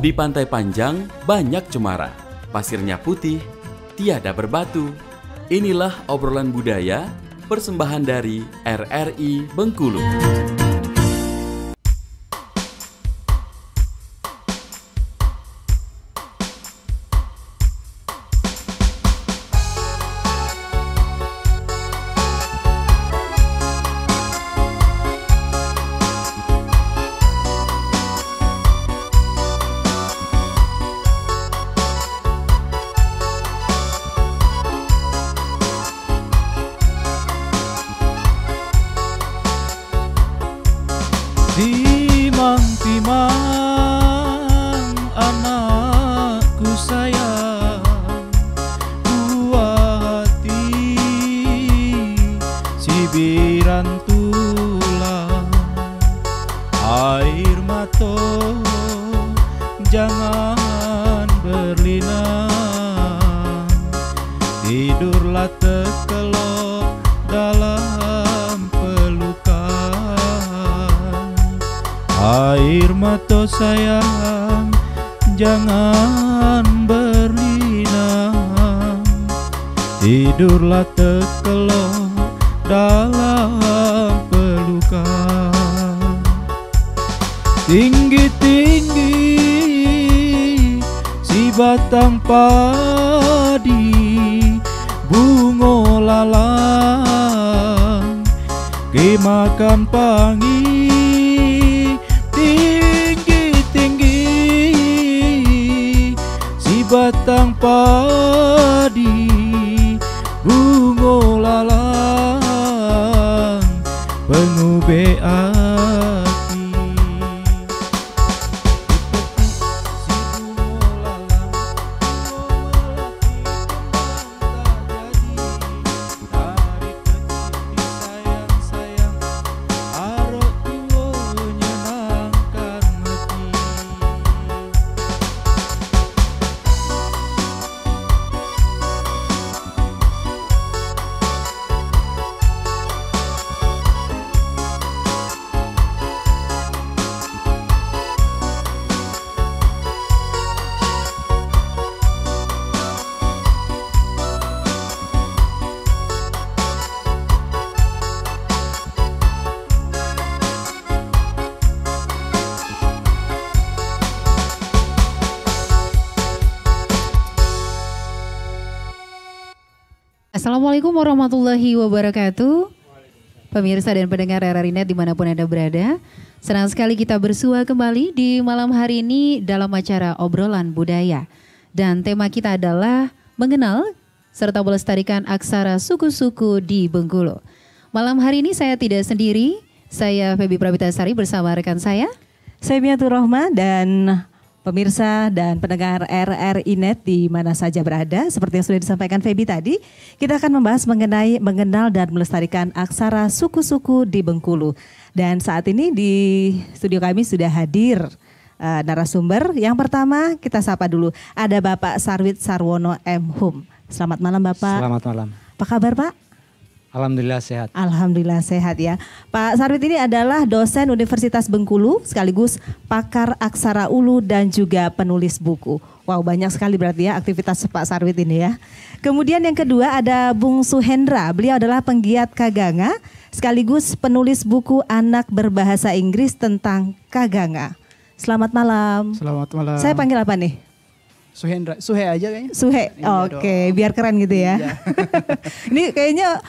Di Pantai Panjang banyak cemara, pasirnya putih, tiada berbatu. Inilah obrolan budaya, persembahan dari RRI Bengkulu. Timang-timang anakku sayang, buah hati cibiran tulang, air mata jangan berlinang, tidurlah terkelok dalam pelukan. Air mata sayang jangan berlinang, tidurlah terkelok dalam pelukan. Tinggi-tinggi si batang padi, bunga lalang kemakan pangi. Tinggi-tinggi si batang padi, bunga lalang pengube hati. Si bunga lalang melati kembang tak jadi. Dari kecil disayang-sayang, arok tua nyenangkan hati. Assalamualaikum warahmatullahi wabarakatuh. Pemirsa dan pendengar RRI Net dimanapun Anda berada, senang sekali kita bersua kembali di malam hari ini dalam acara obrolan budaya. Dan tema kita adalah mengenal serta melestarikan aksara suku-suku di Bengkulu. Malam hari ini saya tidak sendiri, saya Febi Prabitasari bersama rekan saya Semiatur Rohma, dan pemirsa dan pendengar RRI Net di mana saja berada, seperti yang sudah disampaikan Febi tadi, kita akan membahas mengenai mengenal dan melestarikan aksara suku-suku di Bengkulu. Dan saat ini di studio kami sudah hadir narasumber. Yang pertama kita sapa dulu, ada Bapak Sarwit Sarwono M. Hum. Selamat malam Bapak. Selamat malam. Apa kabar Pak? Alhamdulillah sehat. Alhamdulillah sehat ya. Pak Sarwit ini adalah dosen Universitas Bengkulu, sekaligus pakar aksara ulu dan juga penulis buku. Wow, banyak sekali berarti ya aktivitas Pak Sarwit ini ya. Kemudian yang kedua ada Bung Suhendra. Beliau adalah penggiat Kaganga, sekaligus penulis buku anak berbahasa Inggris tentang Kaganga. Selamat malam. Selamat malam. Saya panggil apa nih? Suhendra, Suhe aja kayaknya. Suhe, Iya oke, biar keren gitu ya. Iya. Ini kayaknya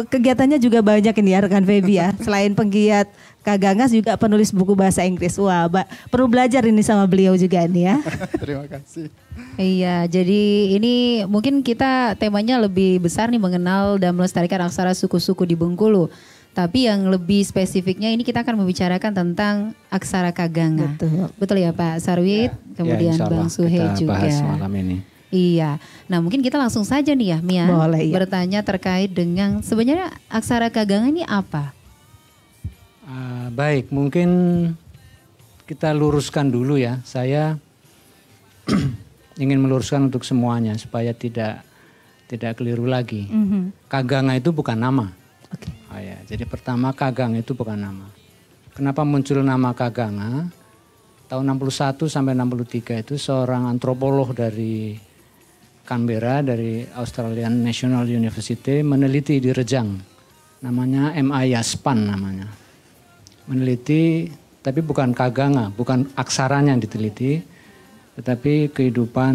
kegiatannya juga banyak ini ya rekan Febi ya. Selain penggiat Kagangas juga penulis buku bahasa Inggris. Wah, perlu belajar ini sama beliau juga nih ya. Terima kasih. Iya, jadi ini mungkin kita temanya lebih besar nih, mengenal dan melestarikan aksara suku-suku di Bengkulu. Tapi yang lebih spesifiknya ini kita akan membicarakan tentang aksara Kaganga. Betul ya Pak Sarwit, kemudian ya, Bang Suhe kita juga. bahas malam ini. Iya, nah mungkin kita langsung saja nih ya Mia. Boleh, iya. Bertanya terkait dengan sebenarnya aksara Kaganga ini apa? Baik, mungkin kita luruskan dulu ya. Saya ingin meluruskan untuk semuanya supaya tidak keliru lagi. Kaganga itu bukan nama. Okay. Ya, jadi pertama Kagang itu bukan nama. Kenapa muncul nama Kaganga? tahun 61 sampai 63 itu seorang antropolog dari Canberra, dari Australian National University meneliti di Rejang. Namanya M.I. Yaspan namanya. Meneliti, tapi bukan kaganga, bukan aksaranya yang diteliti, tetapi kehidupan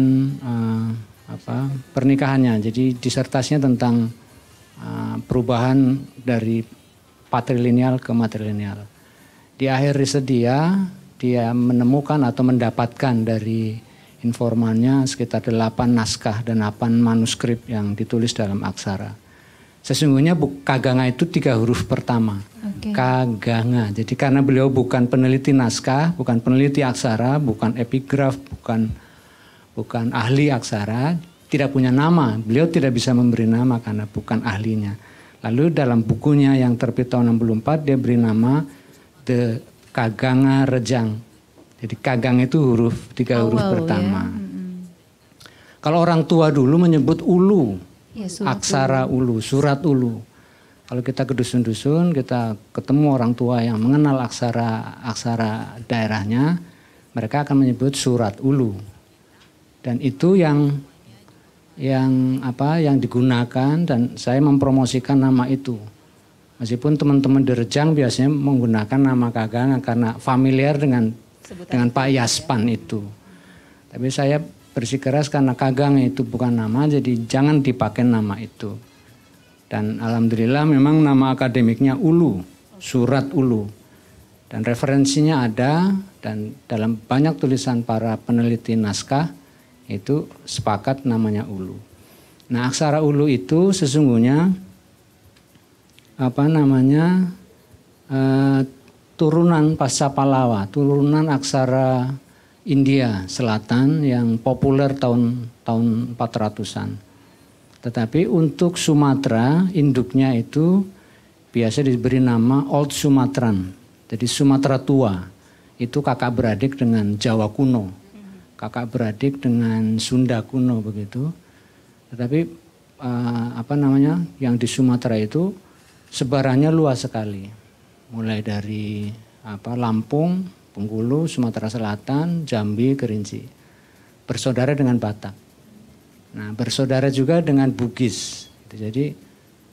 pernikahannya. Jadi disertasinya tentang perubahan dari patrilineal ke matrilineal. Di akhir riset dia menemukan atau mendapatkan dari informannya sekitar 8 naskah dan 8 manuskrip yang ditulis dalam aksara. Sesungguhnya kaganga itu 3 huruf pertama. Oke. Kaganga. Jadi karena beliau bukan peneliti naskah, bukan peneliti aksara, bukan epigraf, bukan ahli aksara, tidak punya nama. Beliau tidak bisa memberi nama karena bukan ahlinya. Lalu dalam bukunya yang terbit tahun 64 dia beri nama The Kaganga Rejang. Jadi kagang itu huruf 3 huruf pertama. Ya. Kalau orang tua dulu menyebut ulu, Ya, surat aksara ulu, surat ulu. Kalau kita ke dusun-dusun, kita ketemu orang tua yang mengenal aksara daerahnya, mereka akan menyebut surat ulu. Dan itu yang digunakan, dan saya mempromosikan nama itu. Meskipun teman-teman di Rejang biasanya menggunakan nama kaganga karena familiar dengan Pak Yaspan itu. Tapi saya bersikeras karena kaganga itu bukan nama, jadi jangan dipakai nama itu. Dan alhamdulillah memang nama akademiknya ulu, surat ulu. Dan referensinya ada, dan dalam banyak tulisan para peneliti naskah itu sepakat namanya ulu. Nah, aksara ulu itu sesungguhnya turunan Pasca Pallava, turunan aksara India Selatan yang populer tahun 400-an. Tetapi untuk Sumatera, induknya itu biasa diberi nama Old Sumatran. Jadi Sumatera tua, itu kakak beradik dengan Jawa kuno, kakak beradik dengan Sunda kuno begitu. Tetapi yang di Sumatera itu sebarannya luas sekali, mulai dari Lampung, Bengkulu, Sumatera Selatan, Jambi, Kerinci, bersaudara dengan Batak. Nah, bersaudara juga dengan Bugis. Jadi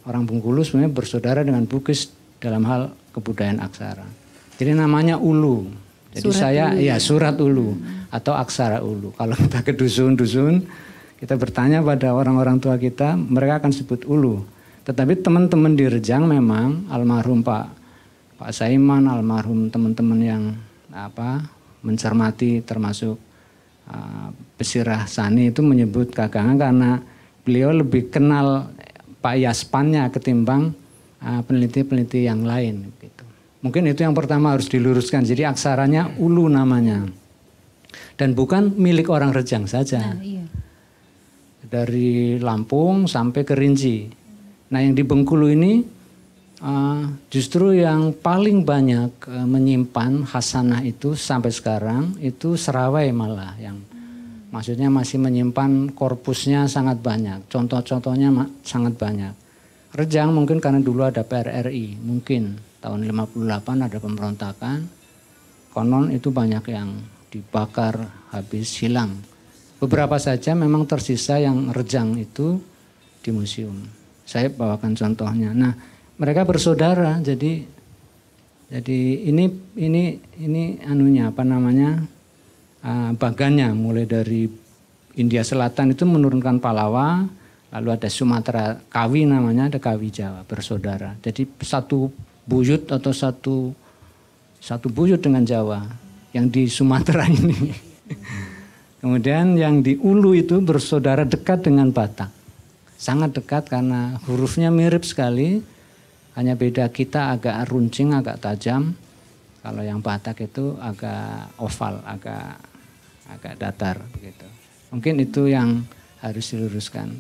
orang Bengkulu sebenarnya bersaudara dengan Bugis dalam hal kebudayaan aksara. Jadi namanya ulu. Jadi surat ulu atau aksara ulu. Kalau kita ke dusun-dusun, kita bertanya pada orang-orang tua kita, mereka akan sebut ulu. Tetapi teman-teman di Rejang memang almarhum Pak Saiman, almarhum teman-teman yang mencermati termasuk Pesirah Sani itu menyebut kaganga karena beliau lebih kenal Pak Yaspannya ketimbang peneliti-peneliti yang lain. Gitu. Mungkin itu yang pertama harus diluruskan. Jadi aksaranya ulu namanya. Dan bukan milik orang Rejang saja. Nah, iya. Dari Lampung sampai Kerinci. Nah, yang di Bengkulu ini justru yang paling banyak menyimpan khasanah itu sampai sekarang itu Serawai malah, yang maksudnya masih menyimpan korpusnya sangat banyak, contoh-contohnya sangat banyak. Rejang mungkin karena dulu ada PRRI, mungkin tahun 58 ada pemberontakan, konon itu banyak yang dibakar habis hilang. Beberapa saja memang tersisa yang Rejang itu di museum. Saya bawakan contohnya. Nah, mereka bersaudara, jadi ini bagannya mulai dari India Selatan itu menurunkan Pallawa, lalu ada Sumatera Kawi namanya, ada Kawi Jawa, bersaudara. Jadi satu buyut atau satu buyut dengan Jawa yang di Sumatera ini. Kemudian yang di Ulu itu bersaudara dekat dengan Batak. Sangat dekat karena hurufnya mirip sekali, hanya beda kita agak runcing, agak tajam. Kalau yang Batak itu agak oval, agak datar begitu. Mungkin itu yang harus diluruskan.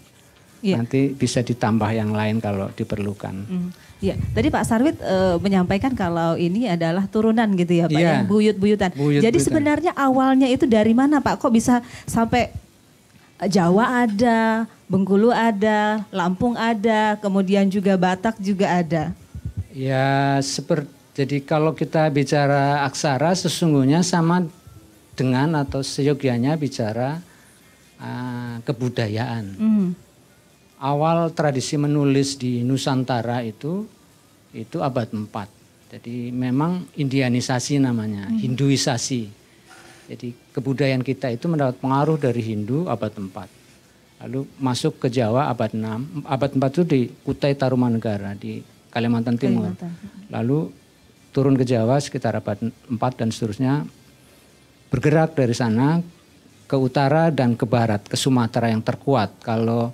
Ya. Nanti bisa ditambah yang lain kalau diperlukan. Ya, tadi Pak Sarwit menyampaikan kalau ini adalah turunan gitu ya Pak, yang buyut-buyutan. Jadi sebenarnya awalnya itu dari mana Pak? Kok bisa sampai Jawa ada, Bengkulu ada, Lampung ada, kemudian juga Batak juga ada? Ya, jadi kalau kita bicara aksara sesungguhnya sama dengan atau seyogianya bicara kebudayaan. Awal tradisi menulis di Nusantara itu abad 4. Jadi memang Indianisasi namanya, Hinduisasi. Jadi kebudayaan kita itu mendapat pengaruh dari Hindu abad 4. Lalu masuk ke Jawa abad 6. Abad 4 itu di Kutai Tarumanegara di Kalimantan Timur. Lalu turun ke Jawa sekitar abad 4 dan seterusnya. Bergerak dari sana ke utara dan ke barat, ke Sumatera yang terkuat. Kalau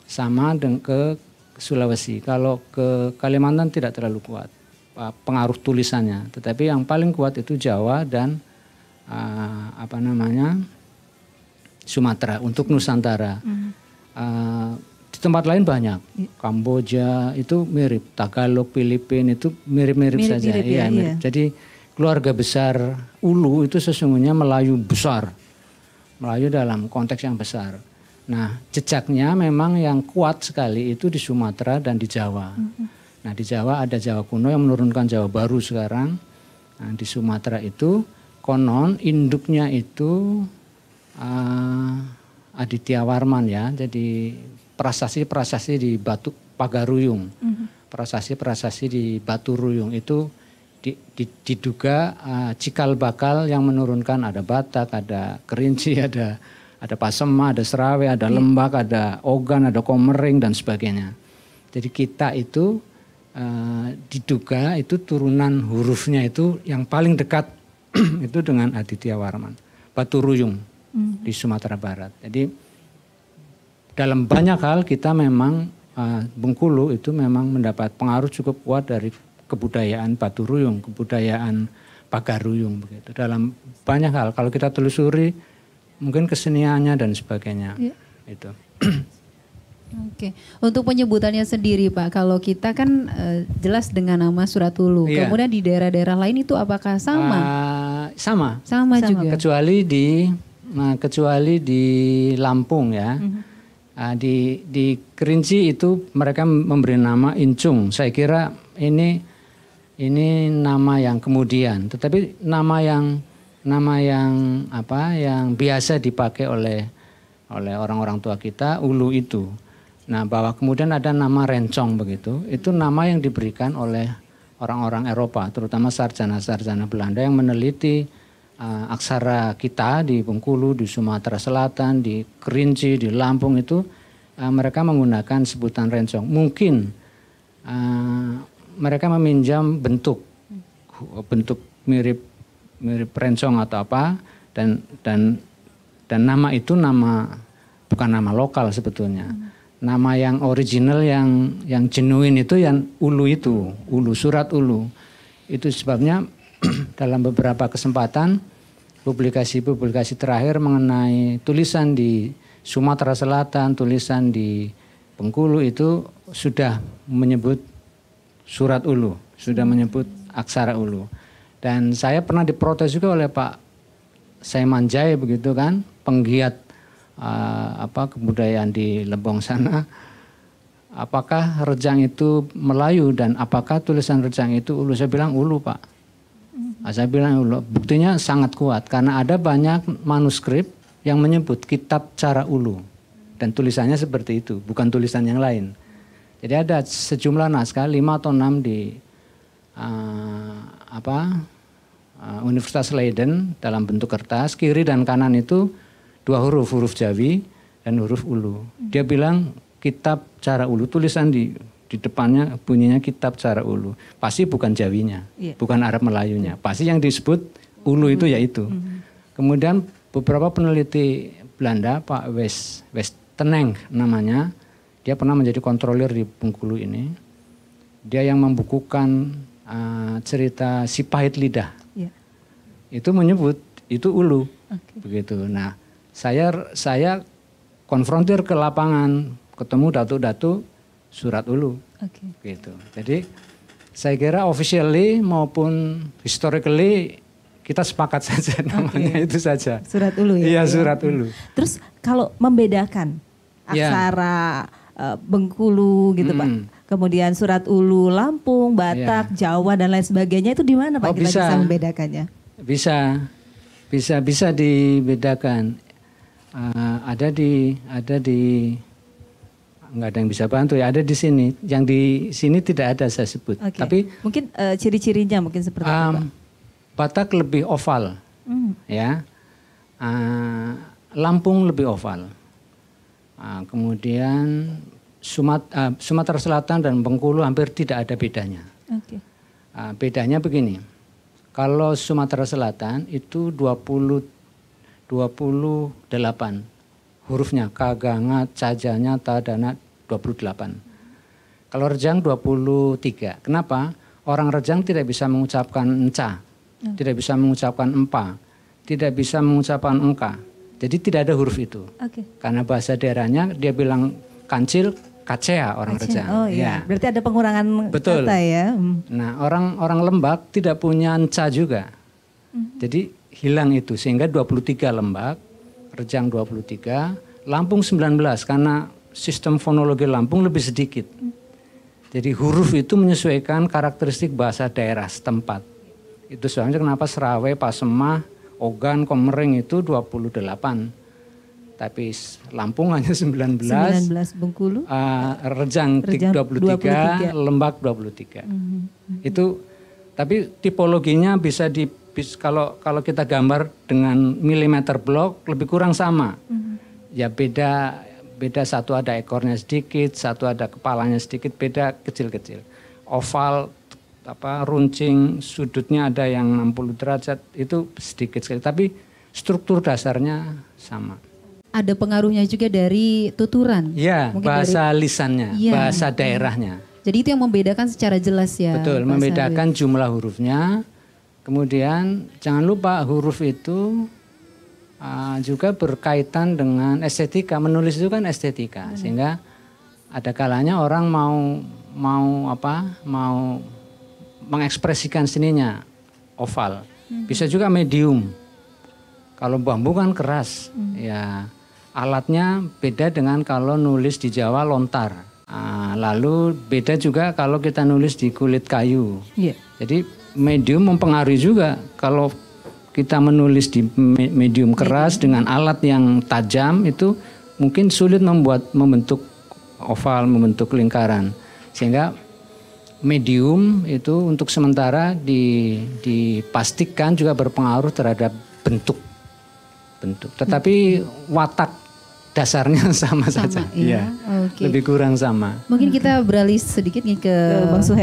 sama dengan ke Sulawesi. Kalau ke Kalimantan tidak terlalu kuat pengaruh tulisannya. Tetapi yang paling kuat itu Jawa dan Sumatera untuk Nusantara. Di tempat lain banyak. Kamboja itu mirip, Tagalog, Filipina itu mirip-mirip saja. Iya, mirip. Jadi keluarga besar Ulu itu sesungguhnya Melayu besar. Melayu dalam konteks yang besar. Nah, jejaknya memang yang kuat sekali itu di Sumatera dan di Jawa. Nah, di Jawa ada Jawa kuno yang menurunkan Jawa baru sekarang. Nah, di Sumatera itu konon induknya itu Aditya Warman ya. Jadi prasasti-prasasti di Batu Pagaruyung. Prasasti-prasasti di Batu Ruyung itu diduga cikal bakal yang menurunkan ada Batak, ada Kerinci, ada Pasema, ada Serawe, ada Lembak, ada Ogan, ada Komering dan sebagainya. Jadi kita itu diduga itu turunan hurufnya itu yang paling dekat itu dengan Aditya Warman, Batu Ruyung di Sumatera Barat. Jadi dalam banyak hal kita memang Bengkulu itu memang mendapat pengaruh cukup kuat dari kebudayaan Batu Ruyung, kebudayaan Pagaruyung begitu. Dalam banyak hal kalau kita telusuri mungkin keseniannya dan sebagainya. Itu. Oke, untuk penyebutannya sendiri Pak, kalau kita kan jelas dengan nama Surat Ulu. Kemudian di daerah-daerah lain itu apakah sama? Sama juga. Kecuali di Lampung ya. Di Kerinci itu mereka memberi nama Incung. Saya kira ini nama yang kemudian, tetapi nama yang biasa dipakai oleh orang-orang tua kita Ulu itu. Nah, bahwa kemudian ada nama Rencong begitu, itu nama yang diberikan oleh orang-orang Eropa, terutama sarjana-sarjana Belanda yang meneliti aksara kita di Bengkulu, di Sumatera Selatan, di Kerinci, di Lampung itu mereka menggunakan sebutan Rencong. Mungkin mereka meminjam bentuk mirip Rencong atau apa dan nama itu bukan nama lokal sebetulnya. Nama yang original yang genuine itu yang Ulu itu, Ulu, Surat Ulu. Itu sebabnya dalam beberapa kesempatan publikasi-publikasi terakhir mengenai tulisan di Sumatera Selatan, tulisan di Bengkulu itu sudah menyebut Surat Ulu, sudah menyebut aksara Ulu. Dan saya pernah diprotes juga oleh Pak Saimanjai begitu kan, penggiat kebudayaan di Lebong sana. Apakah Rejang itu Melayu dan apakah tulisan Rejang itu Ulu? Saya bilang Ulu Pak. Saya bilang Ulu. Buktinya sangat kuat karena ada banyak manuskrip yang menyebut kitab cara Ulu dan tulisannya seperti itu, bukan tulisan yang lain. Jadi ada sejumlah naskah 5 atau 6 di Universitas Leiden dalam bentuk kertas, kiri dan kanan itu 2 huruf Jawi dan huruf Ulu. Dia bilang kitab cara Ulu, tulisan di depannya bunyinya kitab cara Ulu. Pasti bukan Jawinya, bukan Arab Melayunya. Pasti yang disebut Ulu itu yaitu. Kemudian beberapa peneliti Belanda, Pak Westeneng namanya, dia pernah menjadi kontrolir di Bengkulu ini. Dia yang membukukan cerita Si Pahit Lidah. Itu menyebut itu Ulu. Begitu. Nah, saya konfrontir ke lapangan, ketemu datu-datu Surat Ulu. Gitu. Jadi saya kira officially maupun historically kita sepakat saja namanya itu saja. Surat Ulu ya. Iya, Surat Ulu. Terus kalau membedakan aksara Bengkulu gitu Pak. Kemudian Surat Ulu Lampung, Batak, Jawa dan lain sebagainya itu di mana Pak kita bisa membedakannya? Bisa. Bisa dibedakan. Ada di nggak ada yang bisa bantu ya. Ada di sini. Yang di sini tidak ada saya sebut. Oke. Tapi mungkin ciri-cirinya mungkin seperti apa, Pak? Batak lebih oval, ya. Lampung lebih oval. Kemudian Sumatera Selatan dan Bengkulu hampir tidak ada bedanya. Oke. Bedanya begini. Kalau Sumatera Selatan itu 28 hurufnya, kaganga, cajanya, tadana 28. Kalau Rejang 23. Kenapa? Orang Rejang tidak bisa mengucapkan enca, tidak bisa mengucapkan empa, tidak bisa mengucapkan engka. Jadi tidak ada huruf itu. Oke. Karena bahasa daerahnya dia bilang kancil, kacea orang Rejang. Oh iya, berarti ada pengurangan Betul. kata ya. Nah, orang Lembak tidak punya enca juga. Jadi hilang itu sehingga 23 Lembak, Rejang 23, Lampung 19 karena sistem fonologi Lampung lebih sedikit. Jadi huruf itu menyesuaikan karakteristik bahasa daerah setempat. Itu sebabnya kenapa Serawai, Pasemah, Ogan, Komering itu 28. Tapi Lampung hanya 19 Bengkulu. Rejang 23, Lembak 23. Itu tapi tipologinya bisa kalau kita gambar dengan milimeter blok lebih kurang sama. Ya beda satu ada ekornya sedikit, satu ada kepalanya sedikit, beda kecil-kecil. Oval runcing, sudutnya ada yang 60 derajat itu sedikit sekali, tapi struktur dasarnya sama. Ada pengaruhnya juga dari tuturan. Ya, bahasa lisannya, bahasa daerahnya. Jadi itu yang membedakan secara jelas ya. Betul, membedakan jumlah hurufnya. Kemudian jangan lupa huruf itu juga berkaitan dengan estetika. Menulis itu kan estetika, sehingga ada kalanya orang mau mengekspresikan seninya oval. Bisa juga medium. Kalau bambu kan keras, ya alatnya beda dengan kalau nulis di Jawa lontar. Lalu beda juga kalau kita nulis di kulit kayu. Yeah. Jadi medium mempengaruhi juga. Kalau kita menulis di medium keras dengan alat yang tajam itu mungkin sulit membentuk oval, membentuk lingkaran. Sehingga medium itu untuk sementara dipastikan juga berpengaruh terhadap bentuk. Tetapi watak dasarnya sama saja. Iya. Okay. Lebih kurang sama. Mungkin kita beralih sedikit nih ke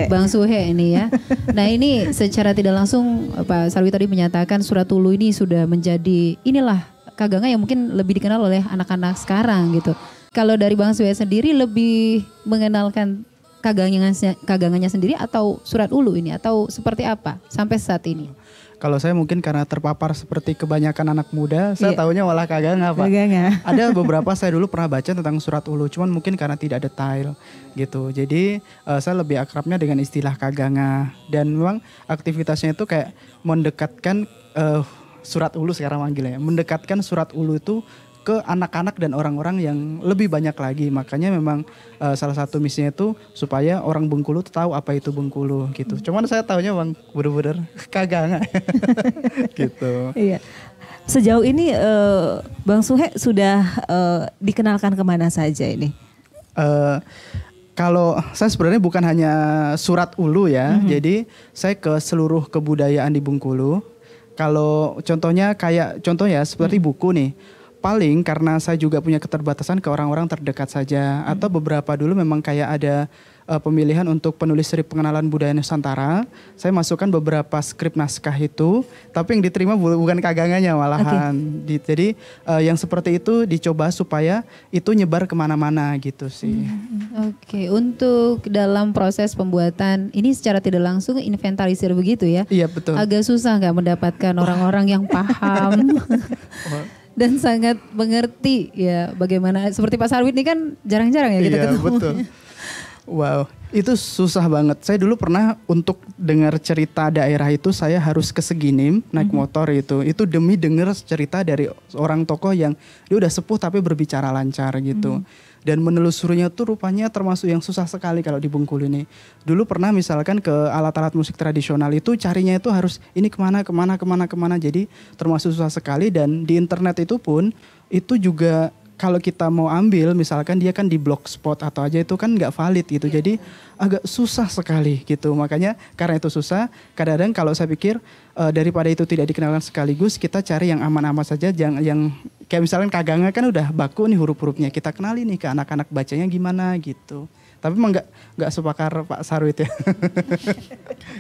Bang Suhe ini ya. Nah ini secara tidak langsung Pak Sarwi tadi menyatakan Surat Ulu ini sudah menjadi inilah kaganga yang mungkin lebih dikenal oleh anak-anak sekarang gitu. Kalau dari Bang Suhe sendiri lebih mengenalkan kagangannya sendiri atau Surat Ulu ini atau seperti apa sampai saat ini? Kalau saya mungkin karena terpapar seperti kebanyakan anak muda, saya taunya malah kaganga, Pak. Kaganga. Ada beberapa saya dulu pernah baca tentang Surat Ulu, cuman mungkin karena tidak detail gitu. Jadi saya lebih akrabnya dengan istilah kaganga. Dan memang aktivitasnya itu kayak mendekatkan Surat Ulu sekarang manggilnya, mendekatkan Surat Ulu itu ke anak-anak dan orang-orang yang lebih banyak lagi. Makanya memang salah satu misinya itu supaya orang Bengkulu tahu apa itu Bengkulu gitu. Cuman saya taunya Bang bener-bener kaganga gitu. Iya. Sejauh ini Bang Suhe sudah dikenalkan kemana saja ini? Kalau saya sebenarnya bukan hanya Surat Ulu ya. Jadi saya ke seluruh kebudayaan di Bengkulu. Kalau contohnya seperti buku nih. Paling karena saya juga punya keterbatasan ke orang-orang terdekat saja. Atau beberapa dulu memang kayak ada pemilihan untuk penulis strip pengenalan budaya Nusantara. Saya masukkan beberapa skrip naskah itu. Tapi yang diterima bukan kaganganya malahan. Okay. Jadi yang seperti itu dicoba supaya itu nyebar kemana-mana gitu sih. Oke, untuk dalam proses pembuatan ini secara tidak langsung inventarisir begitu ya? Iya betul. Agak susah nggak mendapatkan orang-orang yang paham. Dan sangat mengerti ya bagaimana, seperti Pak Sarwit ini kan jarang-jarang ya kita ketemu. Betul. Wow, itu susah banget. Saya dulu pernah untuk dengar cerita daerah itu saya harus ke Seginim naik motor itu. Itu demi dengar cerita dari orang tokoh yang dia udah sepuh tapi berbicara lancar gitu. Dan menelusurinya tuh rupanya termasuk yang susah sekali kalau di Bengkulu ini. Dulu pernah misalkan ke alat-alat musik tradisional itu carinya itu harus ini kemana. Jadi termasuk susah sekali dan di internet itu pun itu juga kalau kita mau ambil misalkan dia kan di blogspot atau aja itu kan nggak valid gitu. Jadi agak susah sekali gitu. Makanya karena itu susah kadang-kadang kalau saya pikir daripada itu tidak dikenalkan sekaligus kita cari yang aman-aman saja. Yang kayak misalkan Kaganga kan udah baku nih huruf-hurufnya. Kita kenali nih ke anak-anak bacanya gimana gitu. Tapi emang nggak sepakar Pak Sarwit ya.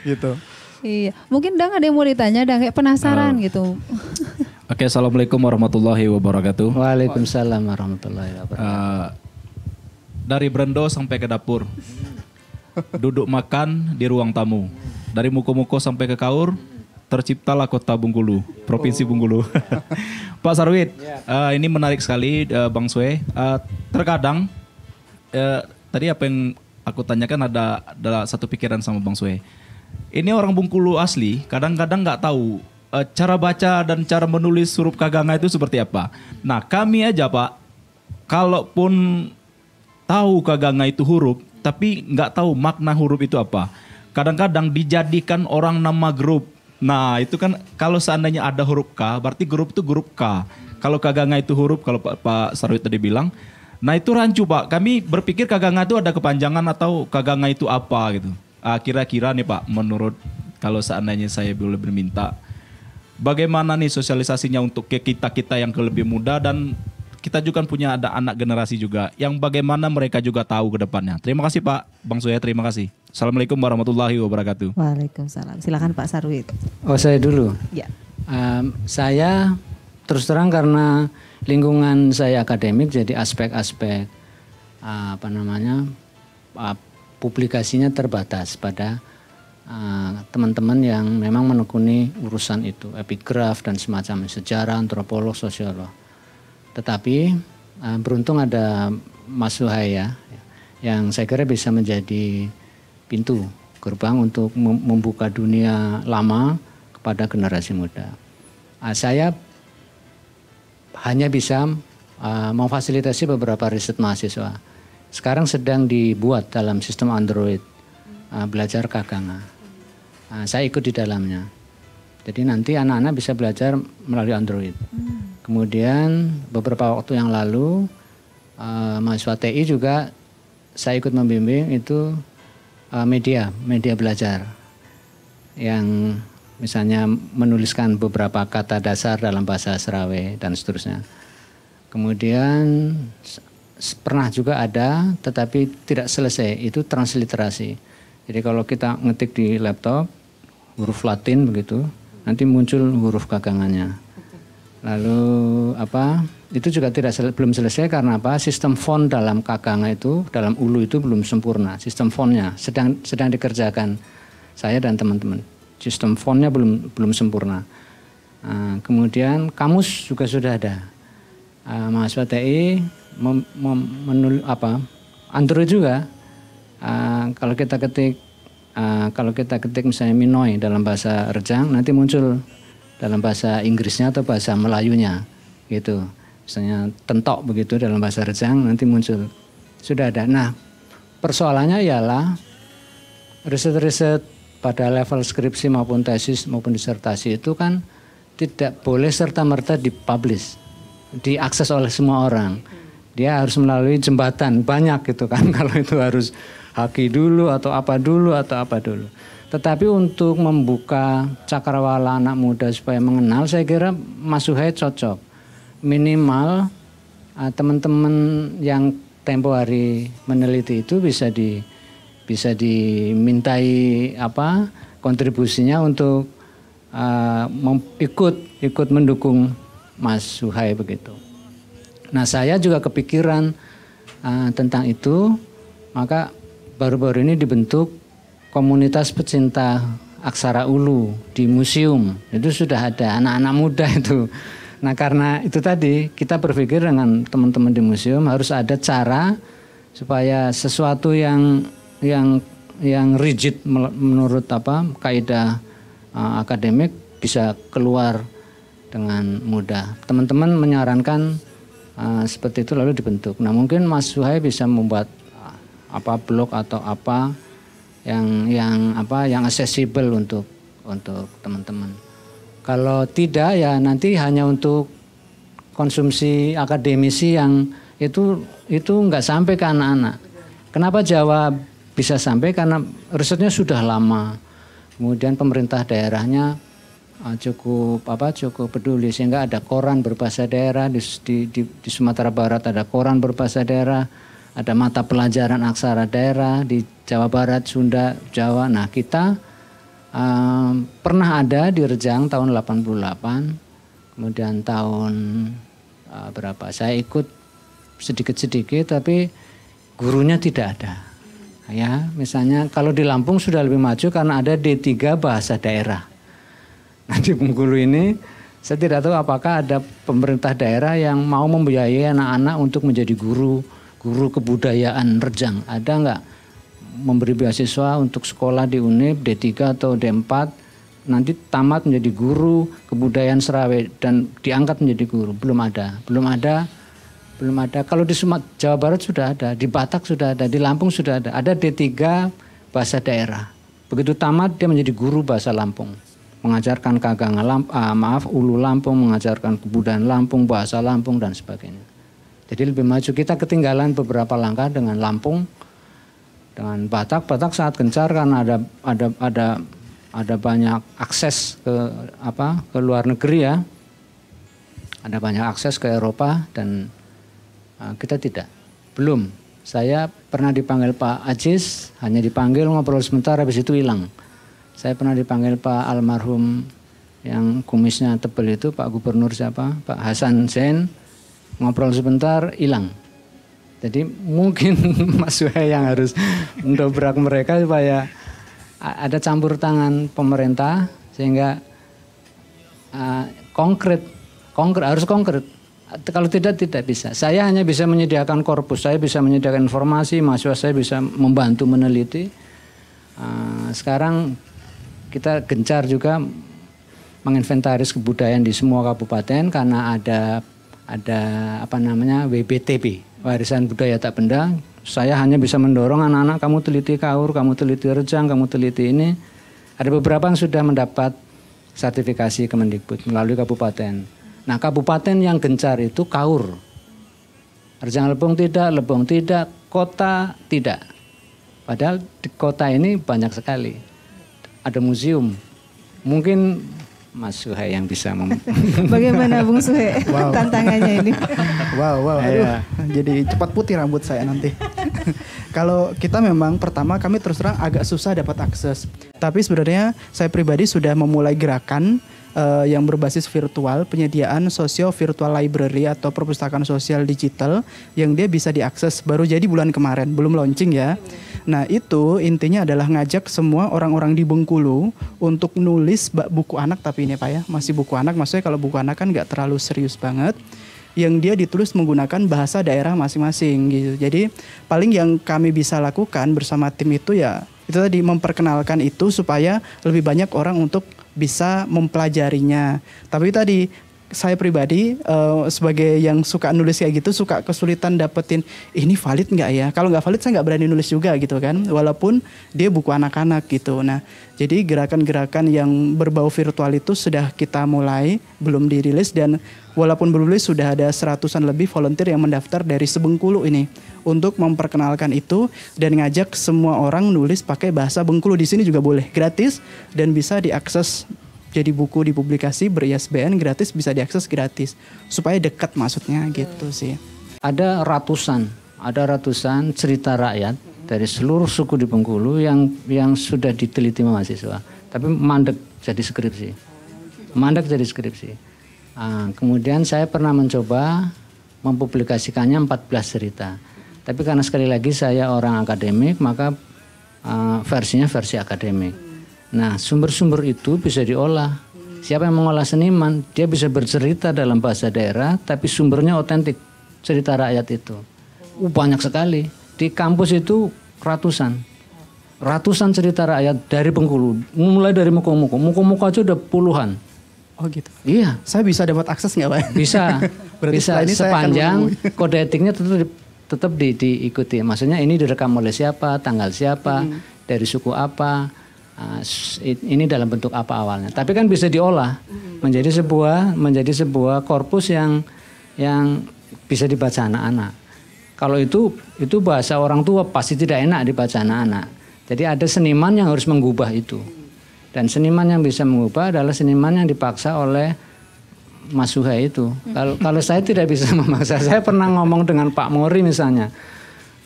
Gitu. Iya, mungkin Dang ada yang mau ditanya, Dang kayak penasaran gitu. Oke, assalamualaikum warahmatullahi wabarakatuh. Waalaikumsalam warahmatullahi wabarakatuh. Dari Brendo sampai ke dapur, duduk makan di ruang tamu. Dari muko-muko sampai ke kaur, terciptalah kota Bengkulu, provinsi Bengkulu. Pak Sarwit, ini menarik sekali Bang Sue. Terkadang tadi apa yang aku tanyakan ada satu pikiran sama Bang Sue. Ini orang Bengkulu asli, kadang-kadang nggak tahu cara baca dan cara menulis huruf Kaganga itu seperti apa. Nah kami aja Pak, kalaupun tahu Kaganga itu huruf, tapi nggak tahu makna huruf itu apa. Kadang-kadang dijadikan orang nama grup. Nah itu kan kalau seandainya ada huruf K, berarti grup itu grup K. Kalau Kaganga itu huruf, kalau Pak Sarwit tadi bilang, nah itu rancu Pak. Kami berpikir Kaganga itu ada kepanjangan atau Kaganga itu apa gitu. Kira-kira nih Pak, menurut kalau seandainya saya boleh berminta, bagaimana nih sosialisasinya untuk kita yang lebih muda dan kita juga punya ada anak generasi juga yang bagaimana mereka juga tahu ke depannya. Terima kasih Pak Bang Suya, terima kasih. Assalamualaikum warahmatullahi wabarakatuh. Waalaikumsalam. Silakan Pak Sarwit. Oh saya dulu. Ya. Saya terus terang karena lingkungan saya akademik, jadi aspek-aspek publikasinya terbatas pada teman-teman yang memang menekuni urusan itu, epigraf dan semacam sejarah, antropolog, sosiolog. Tetapi beruntung ada Mas Suhaya yang saya kira bisa menjadi pintu gerbang untuk membuka dunia lama kepada generasi muda. Saya hanya bisa memfasilitasi beberapa riset mahasiswa. Sekarang sedang dibuat dalam sistem Android belajar Kaganga. Saya ikut di dalamnya. Jadi nanti anak-anak bisa belajar melalui Android. Kemudian beberapa waktu yang lalu mahasiswa TI juga saya ikut membimbing itu media belajar. Yang misalnya menuliskan beberapa kata dasar dalam bahasa Serawe dan seterusnya. Kemudian pernah juga ada tetapi tidak selesai, itu transliterasi. Jadi kalau kita ngetik di laptop huruf Latin begitu, nanti muncul huruf Kaganganya. Lalu itu juga belum selesai karena apa? Sistem font dalam Kaganga itu, dalam Ulu itu belum sempurna. Sistem fontnya sedang dikerjakan saya dan teman-teman. Sistem fontnya belum sempurna. Kemudian kamus juga sudah ada. Mahasiswa TI Android juga. Kalau kita ketik misalnya Minoy dalam bahasa Rejang, nanti muncul dalam bahasa Inggrisnya atau bahasa Melayunya gitu. Misalnya tentok begitu dalam bahasa Rejang, nanti muncul. Sudah ada. Nah, persoalannya ialah riset-riset pada level skripsi maupun tesis maupun disertasi itu kan tidak boleh serta-merta dipublish, diakses oleh semua orang. Dia harus melalui jembatan banyak gitu kan. Kalau itu harus haki dulu atau apa dulu. Tetapi untuk membuka cakrawala anak muda supaya mengenal, saya kira Mas Suhai cocok. Minimal teman-teman yang tempo hari meneliti itu bisa dimintai kontribusinya untuk ikut mendukung Mas Suhai begitu. Nah saya juga kepikiran tentang itu, maka baru-baru ini dibentuk komunitas pecinta aksara Ulu di museum. Itu sudah ada anak-anak muda itu. Nah karena itu tadi kita berpikir dengan teman-teman di museum harus ada cara supaya sesuatu yang yang rigid menurut kaidah akademik bisa keluar dengan mudah. Teman-teman menyarankan seperti itu lalu dibentuk. Nah, mungkin Mas Suhai bisa membuat blog atau yang accessible untuk teman-teman. Kalau tidak ya nanti hanya untuk konsumsi akademisi yang itu nggak sampai ke anak-anak. Kenapa Jawa bisa sampai? Karena risetnya sudah lama. Kemudian pemerintah daerahnya cukup peduli sehingga ada koran berbahasa daerah di Sumatera Barat, ada koran berbahasa daerah, ada mata pelajaran aksara daerah di Jawa Barat, Sunda, Jawa. Nah, kita pernah ada di Rejang tahun 88. Kemudian tahun saya ikut sedikit-sedikit tapi gurunya tidak ada. Ya, misalnya kalau di Lampung sudah lebih maju karena ada D3 bahasa daerah. Nah, di Bengkulu ini saya tidak tahu apakah ada pemerintah daerah yang mau membiayai anak-anak untuk menjadi guru kebudayaan Rejang. Ada nggak memberi beasiswa untuk sekolah di UNIP D3 atau D4 nanti tamat menjadi guru kebudayaan Serawe dan diangkat menjadi guru? Belum ada. Kalau di Jawa Barat sudah ada, di Batak sudah ada, di Lampung sudah ada. Ada D3 bahasa daerah. Begitu tamat dia menjadi guru bahasa Lampung, mengajarkan Ulu Lampung, mengajarkan kebudayaan Lampung, bahasa Lampung dan sebagainya. Jadi lebih maju. Kita ketinggalan beberapa langkah dengan Lampung, dengan Batak. Batak sangat gencar karena ada banyak akses ke luar negeri ya. Ada banyak akses ke Eropa dan kita tidak. Belum. Saya pernah dipanggil Pak Ajis, hanya dipanggil ngobrol sebentar habis itu hilang. Saya pernah dipanggil Pak almarhum yang kumisnya tebal itu, Pak Gubernur siapa? Pak Hasan Zain, ngobrol sebentar hilang. Jadi mungkin Mas Suhai yang harus mendobrak mereka supaya ada campur tangan pemerintah sehingga harus konkret. Kalau tidak bisa. Saya hanya bisa menyediakan korpus, saya bisa menyediakan informasi, mahasiswa saya bisa membantu meneliti. Sekarang kita gencar juga menginventaris kebudayaan di semua kabupaten karena ada WBTB, Warisan Budaya Tak Benda. Saya hanya bisa mendorong anak-anak, kamu teliti Kaur, kamu teliti Rejang, kamu teliti ini. Ada beberapa yang sudah mendapat sertifikasi Kemendikbud melalui kabupaten. Nah, kabupaten yang gencar itu Kaur. Rejang Lebong tidak, kota tidak. Padahal di kota ini banyak sekali. Ada museum. Mungkin Mas Suhai yang bisa Bagaimana Bung Suhai tantangannya ini? Wow. Aduh, jadi cepat putih rambut saya nanti. Kalau kita memang pertama kami terus terang agak susah dapat akses. Tapi sebenarnya saya pribadi sudah memulai gerakan yang berbasis virtual, penyediaan sosio virtual library atau perpustakaan sosial digital yang dia bisa diakses baru jadi bulan kemarin, belum launching ya. Nah, itu intinya adalah ngajak semua orang-orang di Bengkulu untuk nulis buku anak, tapi ini Pak ya, masih buku anak, maksudnya kalau buku anak kan nggak terlalu serius banget, yang dia ditulis menggunakan bahasa daerah masing-masing gitu. Jadi paling yang kami bisa lakukan bersama tim itu ya itu tadi, memperkenalkan itu supaya lebih banyak orang untuk bisa mempelajarinya. Tapi tadi saya pribadi sebagai yang suka nulis kayak gitu suka kesulitan dapetin ini valid nggak ya. Kalau nggak valid saya nggak berani nulis juga gitu kan. Walaupun dia buku anak-anak gitu. Nah, jadi gerakan-gerakan yang berbau virtual itu sudah kita mulai, belum dirilis, dan walaupun belum dirilis sudah ada 100-an lebih volunteer yang mendaftar dari Sebengkulu ini untuk memperkenalkan itu dan ngajak semua orang nulis pakai bahasa Bengkulu. Di sini juga boleh, gratis dan bisa diakses. Jadi buku dipublikasi ber-ISBN gratis, bisa diakses gratis supaya dekat maksudnya gitu sih. Ada ratusan cerita rakyat dari seluruh suku di Bengkulu yang sudah diteliti mahasiswa, tapi mandek jadi skripsi. Kemudian saya pernah mencoba mempublikasikannya 14 cerita. Tapi karena sekali lagi saya orang akademik, maka versinya versi akademik. Nah, sumber-sumber itu bisa diolah. Siapa yang mengolah seniman, dia bisa bercerita dalam bahasa daerah, tapi sumbernya otentik, cerita rakyat itu. Banyak sekali. Di kampus itu ratusan. ratusan cerita rakyat dari Bengkulu, mulai dari Muko-Muko. Muko-Muko aja udah puluhan. Oh gitu. Iya. Saya bisa dapat akses nggak Pak? Bisa. Berarti Bisa setelah ini saya akan sepanjang menghubungi. kode etiknya tetap diikuti. Maksudnya ini direkam oleh siapa, tanggal siapa, dari suku apa, ini dalam bentuk apa awalnya. Tapi kan bisa diolah menjadi sebuah korpus yang bisa dibaca anak-anak. Kalau itu bahasa orang tua pasti tidak enak dibaca anak-anak. Jadi ada seniman yang harus mengubah itu. Dan seniman yang bisa mengubah adalah seniman yang dipaksa oleh Mas Suhai itu. Kalau saya tidak bisa memaksa, saya pernah ngomong dengan Pak Mori misalnya,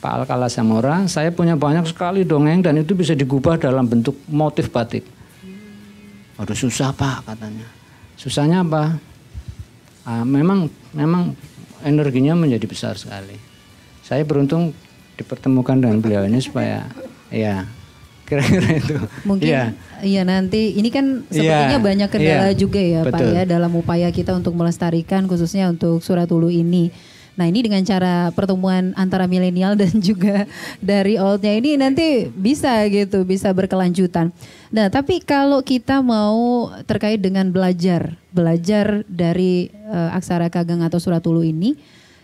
Pak Alkala Samora, saya punya banyak sekali dongeng dan itu bisa digubah dalam bentuk motif batik. Aduh susah Pak katanya. Susahnya apa? Memang energinya menjadi besar sekali. Saya beruntung dipertemukan dengan beliau ini supaya ya kira-kira itu. Mungkin iya nanti ini kan sepertinya banyak kendala juga ya Pak ya dalam upaya kita untuk melestarikan khususnya untuk Surat Ulu ini. Nah ini dengan cara pertemuan antara milenial dan juga dari oldnya ini nanti bisa berkelanjutan. Nah tapi kalau kita mau terkait dengan belajar dari aksara Kagang atau Surat Ulu ini,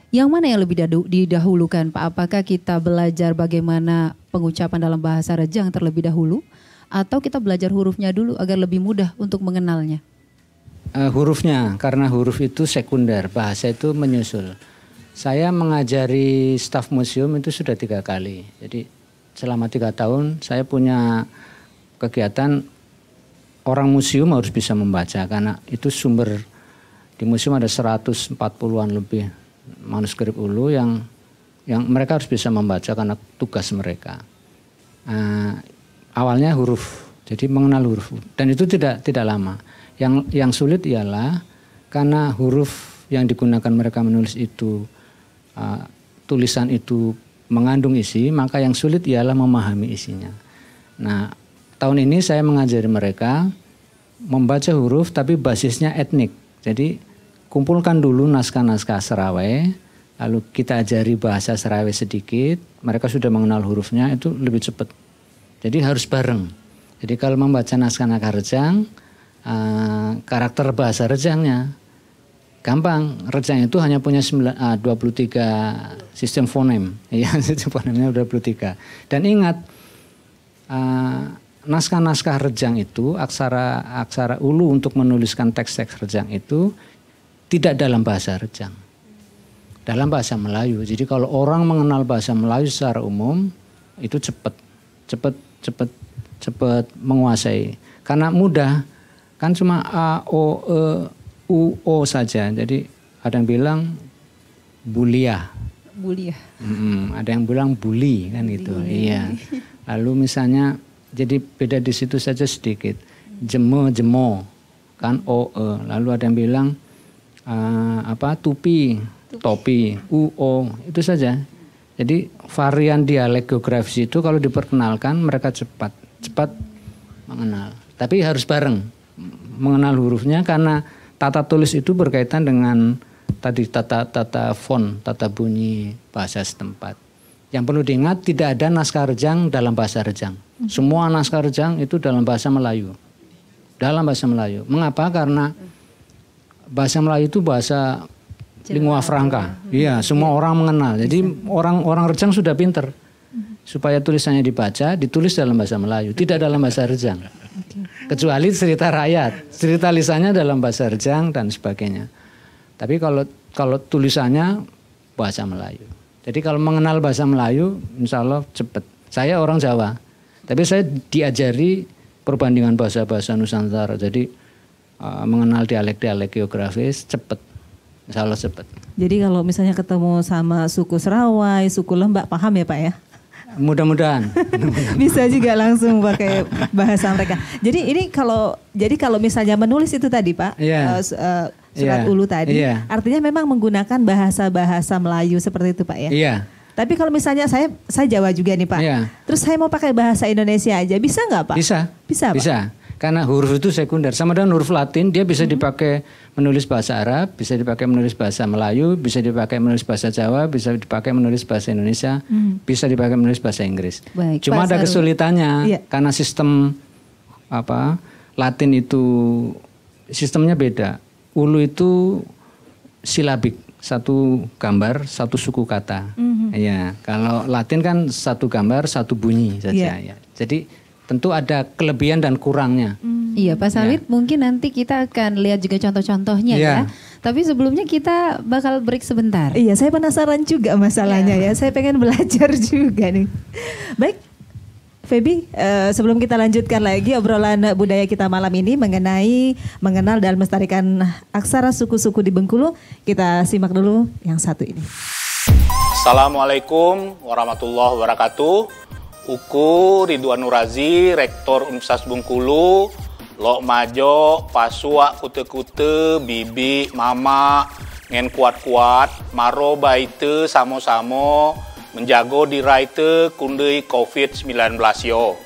yang mana yang lebih didahulukan Pak? Apakah kita belajar bagaimana pengucapan dalam bahasa Rejang terlebih dahulu, atau kita belajar hurufnya dulu agar lebih mudah untuk mengenalnya? Hurufnya, karena huruf itu sekunder, bahasa itu menyusul. Saya mengajari staf museum itu sudah 3 kali. Jadi selama 3 tahun saya punya kegiatan orang museum harus bisa membaca, karena itu sumber di museum ada 140-an lebih manuskrip Ulu yang mereka harus bisa membaca karena tugas mereka. Awalnya huruf, jadi mengenal huruf, dan itu tidak lama. Yang sulit ialah karena huruf yang digunakan mereka menulis itu, tulisan itu mengandung isi, maka yang sulit ialah memahami isinya. Nah, tahun ini saya mengajari mereka membaca huruf tapi basisnya etnik. Jadi kumpulkan dulu naskah-naskah Serawai, lalu kita ajari bahasa Serawai sedikit, mereka sudah mengenal hurufnya, itu lebih cepat. Jadi harus bareng. Jadi kalau membaca naskah-naskah Rejang, karakter bahasa Rejangnya gampang. Rejang itu hanya punya 23 sistem fonem. Ya, sistem fonemnya 23. Dan ingat, naskah-naskah Rejang itu, aksara Ulu untuk menuliskan teks-teks Rejang itu tidak dalam bahasa Rejang, dalam bahasa Melayu. Jadi kalau orang mengenal bahasa Melayu secara umum itu cepat menguasai, karena mudah, kan cuma A, O, E, U, O saja. Jadi ada yang bilang bulia, ada yang bilang buli kan gitu. Iya. Lalu misalnya jadi beda di situ saja sedikit. Jemo kan O, E. Lalu ada yang bilang tupi, topi, UO, itu saja. Jadi varian dialek geografis itu kalau diperkenalkan mereka cepat mengenal. Tapi harus bareng mengenal hurufnya, karena tata tulis itu berkaitan dengan tadi tata font, tata bunyi bahasa setempat. Yang perlu diingat, tidak ada naskah Rejang dalam bahasa Rejang. Semua naskah Rejang itu dalam bahasa Melayu. Mengapa? Karena bahasa Melayu itu bahasa lingua franca. Iya, semua orang mengenal. Jadi orang Rejang sudah pinter. Supaya tulisannya dibaca, ditulis dalam bahasa Melayu, tidak dalam bahasa Rejang. Kecuali cerita rakyat, cerita lisannya dalam bahasa Rejang dan sebagainya. Tapi kalau tulisannya bahasa Melayu. Jadi kalau mengenal bahasa Melayu, insya Allah cepat. Saya orang Jawa, tapi saya diajari perbandingan bahasa-bahasa Nusantara. Jadi mengenal dialek-dialek geografis cepat, insya Allah cepat. Jadi kalau misalnya ketemu sama suku Serawai, suku Lembak, paham ya Pak ya? Mudah-mudahan. Bisa juga langsung pakai bahasa mereka. Jadi kalau misalnya menulis itu tadi Pak, surat Ulu tadi, artinya memang menggunakan bahasa Melayu seperti itu Pak ya? Iya. Tapi kalau misalnya saya Jawa juga nih Pak, terus saya mau pakai bahasa Indonesia aja, bisa nggak Pak? Bisa. Bisa Pak? Bisa. Karena huruf itu sekunder. Sama dengan huruf Latin, dia bisa dipakai menulis bahasa Arab, bisa dipakai menulis bahasa Melayu, bisa dipakai menulis bahasa Jawa, bisa dipakai menulis bahasa Indonesia, bisa dipakai menulis bahasa Inggris. Baik, Cuma Pak ada Sarwi. kesulitannya Iya. karena sistem Latin itu sistemnya beda. Ulu itu silabik, satu gambar, satu suku kata. Ya, kalau Latin kan satu gambar, satu bunyi saja. Ya. Jadi tentu ada kelebihan dan kurangnya. Iya Pak Salid, mungkin nanti kita akan lihat juga contoh-contohnya Iya. ya. Tapi sebelumnya kita bakal break sebentar. Iya, saya penasaran juga masalahnya ya. Saya pengen belajar juga nih. Baik, Feby, sebelum kita lanjutkan lagi obrolan budaya kita malam ini mengenai mengenal dan melestarikan aksara suku-suku di Bengkulu, kita simak dulu yang satu ini. Assalamualaikum warahmatullahi wabarakatuh. Uku Ridwan Nurazi, Rektor Universitas Bengkulu, Lok Majo, Pasua, Kute-kute, Bibi, Mama, ngen kuat-kuat, Maro baite samo-samo, menjago diraite kundei COVID-19 yo.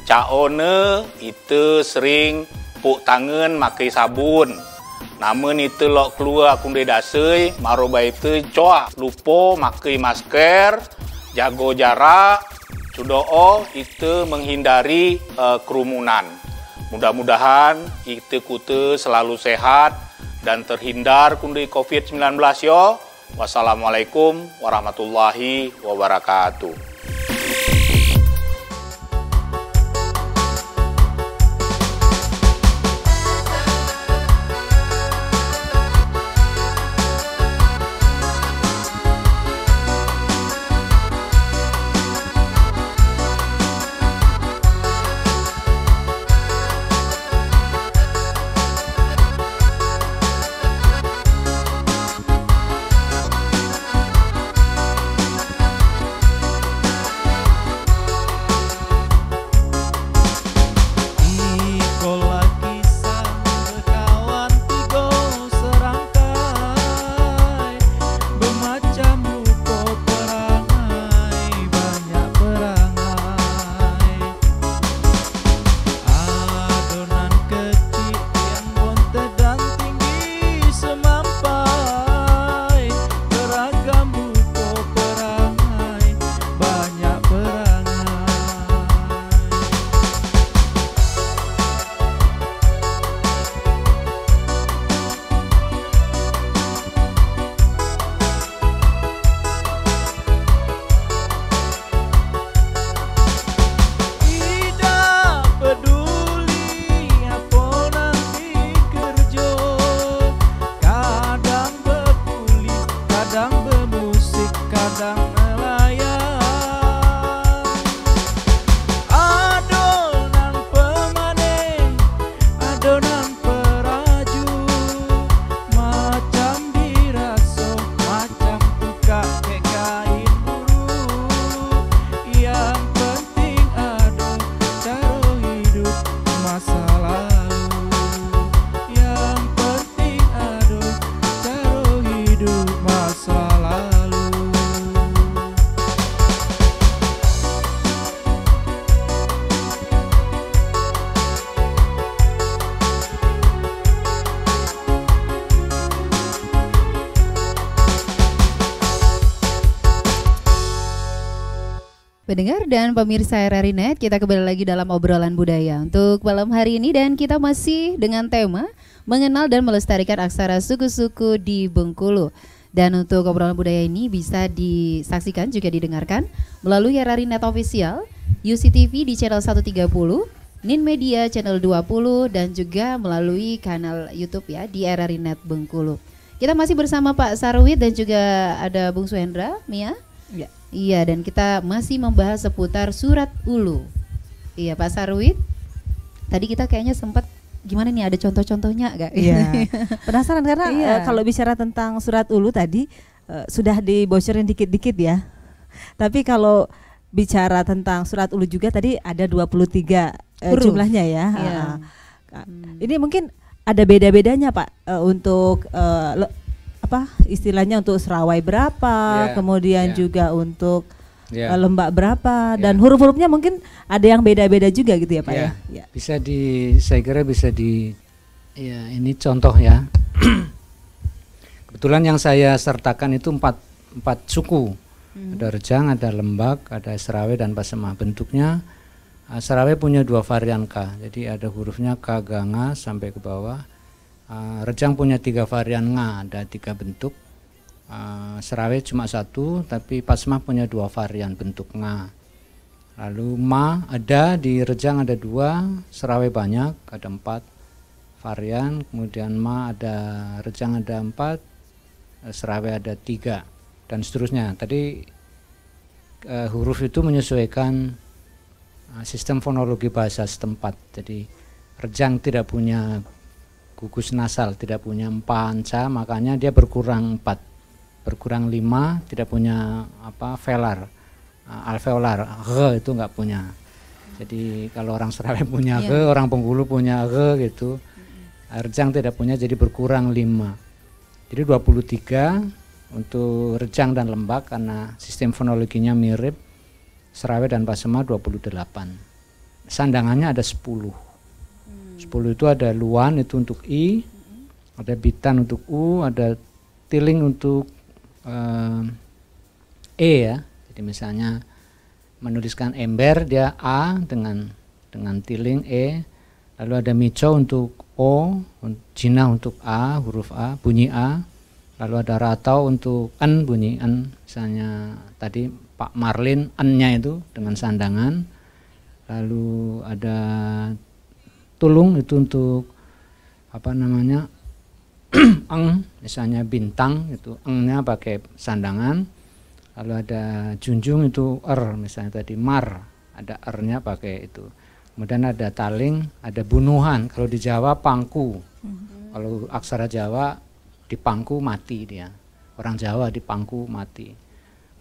Caone itu sering puk tangan makai sabun. Namun itu lok keluar kundei dasei, maro baite coa lupo makai masker, jago jarak, Cudoo itu menghindari kerumunan. Mudah-mudahan itu kute selalu sehat dan terhindar kundi COVID-19 yo. Wassalamualaikum warahmatullahi wabarakatuh. Pendengar dan pemirsa RRI Net, kita kembali lagi dalam obrolan budaya untuk malam hari ini dan kita masih dengan tema mengenal dan melestarikan aksara suku-suku di Bengkulu. Dan untuk obrolan budaya ini bisa disaksikan juga didengarkan melalui RRI Net Official, UCTV di channel 130, Nin Media channel 20 dan juga melalui kanal YouTube ya di RRI Net Bengkulu. Kita masih bersama Pak Sarwid dan juga ada Bung Suhendra, Mia. Ya. Iya, dan kita masih membahas seputar surat ulu. Iya, Pak Sarwid. Tadi kita kayaknya sempat gimana nih, ada contoh-contohnya gak? Iya. Penasaran karena kalau bicara tentang surat ulu tadi sudah dibocorin dikit-dikit ya. Tapi kalau bicara tentang surat ulu juga tadi ada 23 jumlahnya ya. Iya. Ini mungkin ada beda-bedanya Pak untuk apa istilahnya untuk serawai berapa, kemudian juga untuk Ya. lembak berapa, dan huruf-hurufnya mungkin ada yang beda-beda juga gitu ya Pak ya. Ya. Bisa saya kira bisa ya ini contoh ya. Kebetulan yang saya sertakan itu empat suku. Ada Rejang, ada Lembak, ada Serawe dan Pasemah. Bentuknya Serawe punya 2 varian K. Jadi ada hurufnya K, G, Ng sampai ke bawah. Rejang punya 3 varian Ng, ada 3 bentuk. Serawe cuma 1, tapi Pasemah punya 2 varian bentuk Ng. Lalu Ma ada di Rejang ada 2, Serawe banyak ada 4 varian. Kemudian Ma ada, Rejang ada 4, Serawe ada 3 dan seterusnya. Tadi huruf itu menyesuaikan sistem fonologi bahasa setempat. Jadi Rejang tidak punya gugus nasal, tidak punya panca, makanya dia berkurang 4. Berkurang 5, tidak punya velar, alveolar, G itu nggak punya. Jadi kalau orang Serawe punya G, orang Bengkulu punya G gitu. Rejang tidak punya, jadi berkurang 5. Jadi 23 untuk Rejang dan Lembak karena sistem fonologinya mirip. Serawe dan Pasemah 28. Sandangannya ada 10. 10 itu ada Luan itu untuk I, ada Bitan untuk U, ada Tiling untuk E ya. Jadi misalnya menuliskan ember dia A dengan Tiling E. Lalu ada Mico untuk O, Jinah untuk A, huruf A, bunyi A. Lalu ada Ratau untuk N, bunyi N. Misalnya tadi Pak Marlin N-nya itu dengan sandangan. Lalu ada Tulung itu untuk eng, misalnya Bintang itu eng-nya pakai sandangan. Lalu ada Junjung itu misalnya tadi Mar, ada R-nya pakai itu. Kemudian ada Taling, ada Bunuhan. Kalau di Jawa Pangku. Kalau aksara Jawa di Pangku mati dia. Orang Jawa di Pangku mati.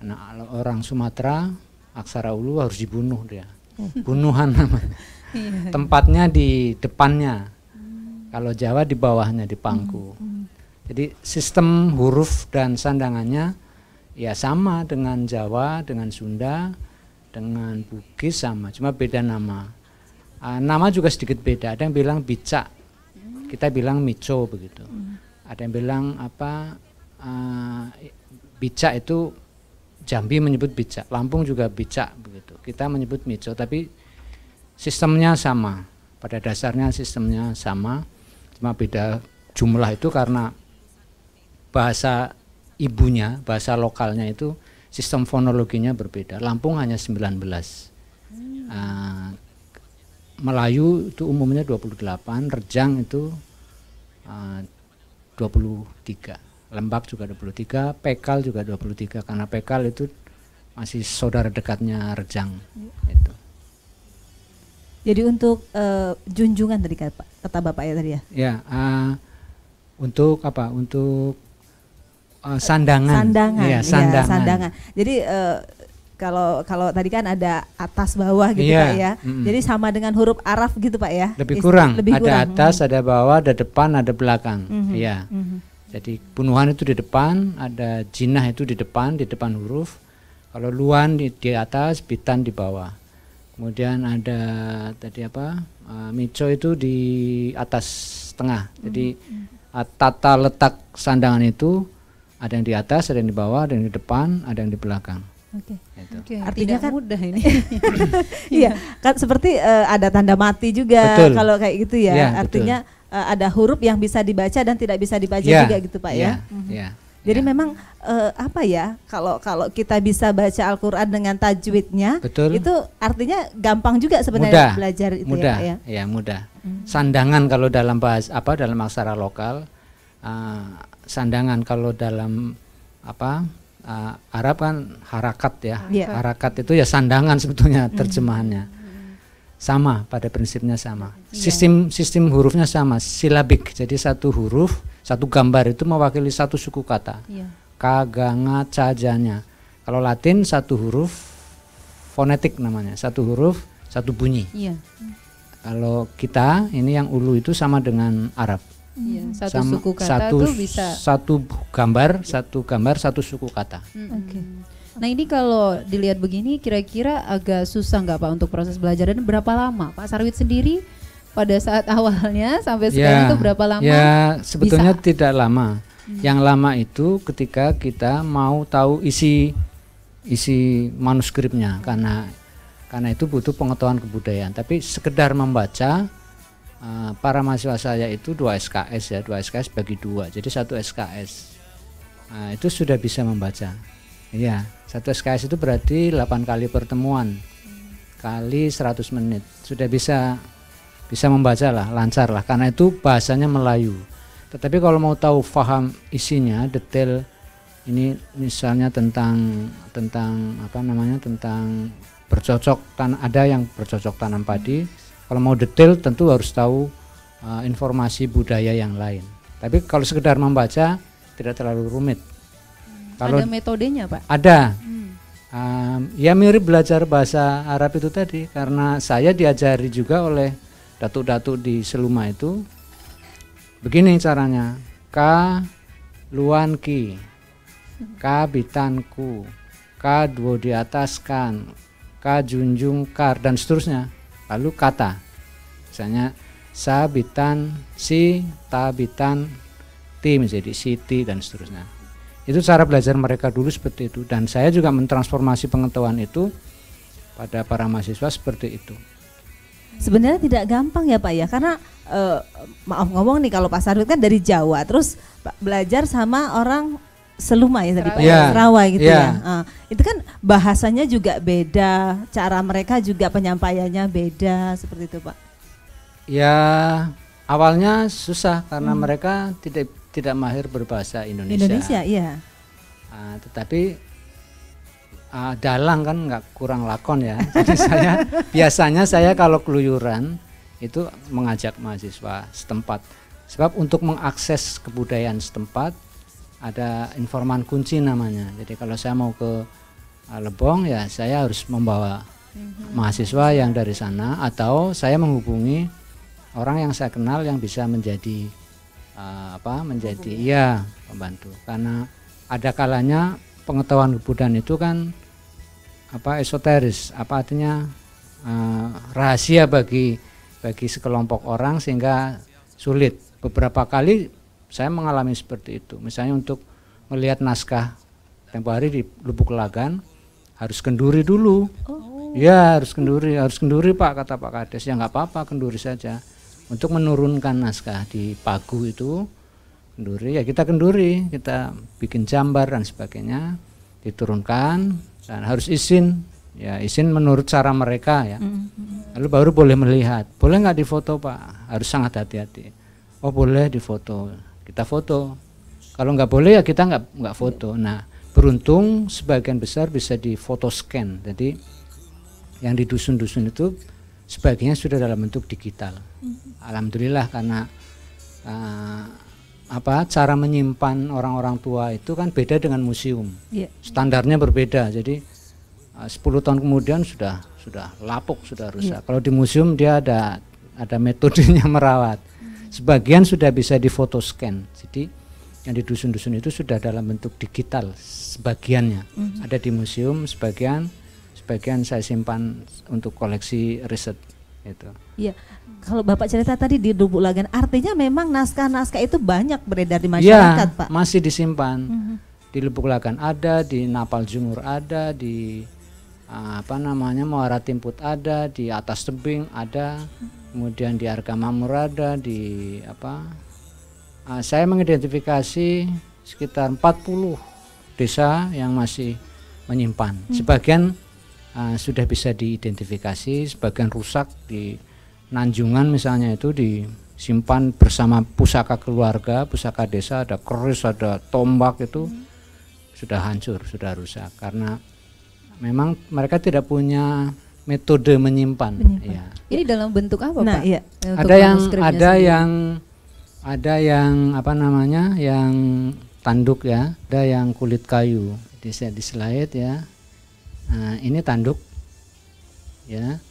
Nah, orang Sumatera aksara Ulu harus dibunuh dia. Bunuhan namanya. Tempatnya di depannya. Kalau Jawa di bawahnya di Pangku. Jadi sistem huruf dan sandangannya ya sama dengan Jawa, dengan Sunda, dengan Bugis sama, cuma beda nama. Nama juga sedikit beda. Ada yang bilang Bica, kita bilang Mico begitu. Ada yang bilang Bica itu Jambi menyebut Bica, Lampung juga Bica begitu. Kita menyebut Mico, tapi sistemnya sama. Pada dasarnya sistemnya sama. Cuma beda jumlah itu karena bahasa ibunya, bahasa lokalnya itu sistem fonologinya berbeda. Lampung hanya 19. Melayu itu umumnya 28, Rejang itu 23. Lembak juga 23, Pekal juga 23 karena Pekal itu masih saudara dekatnya Rejang itu. Jadi untuk junjungan tadi kata Bapak ya tadi ya? Ya, untuk apa? Untuk sandangan. Ya, sandangan. Sandangan. Jadi kalau tadi kan ada atas bawah gitu Pak ya. Jadi sama dengan huruf Araf gitu Pak ya? Lebih kurang. Ada atas, ada bawah, ada depan, ada belakang. Iya. Jadi Bunuhan itu di depan, ada Jinah itu di depan huruf. Kalau Luan di atas, Bitan di bawah. Kemudian ada tadi Mico itu di atas tengah. Jadi tata letak sandangan itu ada yang di atas, ada yang di bawah, ada yang di depan, ada yang di belakang. Oke. Artinya Tidak kan mudah ini. Iya, kan seperti ada tanda mati juga kalau kayak gitu ya. Ya artinya ada huruf yang bisa dibaca dan tidak bisa dibaca juga gitu Pak ya. Jadi memang kalau kita bisa baca Al-Qur'an dengan tajwidnya, itu artinya gampang juga sebenarnya belajar itu mudah, ya Pak ya. Ya mudah. Sandangan kalau dalam bahasa dalam aksara lokal, sandangan kalau dalam Arab kan harakat ya. Harakat itu ya sandangan sebetulnya terjemahannya. Sama, pada prinsipnya sama. Sistem hurufnya sama, silabik. Jadi satu huruf, satu gambar itu mewakili satu suku kata. Ka, ga, nga, ca, ja-nya. Kalau Latin satu huruf fonetik namanya, satu huruf, satu bunyi. Kalau kita ini yang ulu itu sama dengan Arab. Satu suku kata itu bisa satu gambar, satu suku kata. Nah ini kalau dilihat begini kira-kira agak susah nggak Pak untuk proses belajar dan berapa lama Pak Sarwit sendiri pada saat awalnya sampai sekarang itu berapa lama? Ya sebetulnya bisa? tidak lama. Yang lama itu ketika kita mau tahu isi manuskripnya karena itu butuh pengetahuan kebudayaan. Tapi sekedar membaca, para mahasiswa saya itu 2 SKS ya, 2 SKS bagi 2, jadi 1 SKS. Itu sudah bisa membaca. Iya, 1 SKS itu berarti 8 kali pertemuan kali 100 menit. Sudah bisa membaca lah, lancar lah, karena itu bahasanya Melayu. Tetapi kalau mau tahu paham isinya, detail ini misalnya tentang apa namanya, tentang bercocok ada yang bercocok tanam padi. Kalau mau detail tentu harus tahu informasi budaya yang lain. Tapi kalau sekedar membaca tidak terlalu rumit. Kalau ada metodenya Pak? Ada. Ya mirip belajar bahasa Arab itu tadi, karena saya diajari juga oleh datuk-datuk di Seluma itu. Begini caranya, ka luan ki, ka bitanku, ka duo di ataskan, ka junjung kar, dan seterusnya. Lalu kata, misalnya sa bitan si, ta bitan ti menjadi siti, dan seterusnya. Itu cara belajar mereka dulu seperti itu, dan saya juga mentransformasi pengetahuan itu pada para mahasiswa seperti itu. Sebenarnya tidak gampang ya Pak ya, karena maaf ngomong nih, kalau Pak Sarwit kan dari Jawa, terus belajar sama orang Seluma ya tadi Pak, Sarawak gitu ya. Itu kan bahasanya juga beda, cara mereka juga penyampaiannya beda, seperti itu Pak. Ya awalnya susah karena mereka tidak mahir berbahasa Indonesia. Iya. Tetapi dalang kan nggak kurang lakon ya. Jadi biasanya saya kalau keluyuran itu mengajak mahasiswa setempat. Sebab untuk mengakses kebudayaan setempat ada informan kunci namanya. Jadi kalau saya mau ke Lebong ya saya harus membawa mahasiswa yang dari sana, atau saya menghubungi orang yang saya kenal yang bisa menjadi pembantu. Karena ada kalanya pengetahuan kebudayaan itu kan esoteris, artinya rahasia bagi sekelompok orang sehingga sulit. Beberapa kali saya mengalami seperti itu. Misalnya untuk melihat naskah tempo hari di Lubuk Lagan harus kenduri dulu. Ya harus kenduri Pak, kata Pak Kades. Ya nggak apa-apa, kenduri saja. Untuk menurunkan naskah di pagu itu kenduri, ya kita kenduri, kita bikin jambar dan sebagainya, diturunkan dan harus izin menurut cara mereka ya. Lalu baru boleh melihat. Boleh nggak difoto Pak? Harus sangat hati-hati. Oh boleh difoto, kita foto. Kalau nggak boleh ya kita nggak foto. Nah beruntung sebagian besar bisa difoto scan. Jadi yang di dusun-dusun itu sebagiannya sudah dalam bentuk digital. Alhamdulillah, karena cara menyimpan orang-orang tua itu kan beda dengan museum. Standarnya berbeda. Jadi 10 tahun kemudian sudah lapuk, sudah rusak. Kalau di museum dia ada metodenya merawat. Sebagian sudah bisa difoto scan. Jadi yang di dusun-dusun itu sudah dalam bentuk digital sebagiannya. Ada di museum, sebagian saya simpan untuk koleksi riset itu. Iya. Kalau Bapak cerita tadi di Lubuk Lagan, artinya memang naskah-naskah itu banyak beredar di masyarakat, Pak. Masih disimpan. Di Lubuk Lagan ada, di Napal Jungur ada, di Muara Timput ada, di Atas Tebing ada, kemudian di Arga Mamur ada, saya mengidentifikasi sekitar 40 desa yang masih menyimpan. Sebagian sudah bisa diidentifikasi, sebagian rusak. Di Nanjungan misalnya itu disimpan bersama pusaka keluarga, pusaka desa, ada keris, ada tombak, itu sudah hancur, sudah rusak karena memang mereka tidak punya metode menyimpan. Ya. Ini dalam bentuk apa Pak? Iya. Ada yang yang tanduk ya, ada yang kulit kayu, di slide ya. Nah, ini tanduk ya.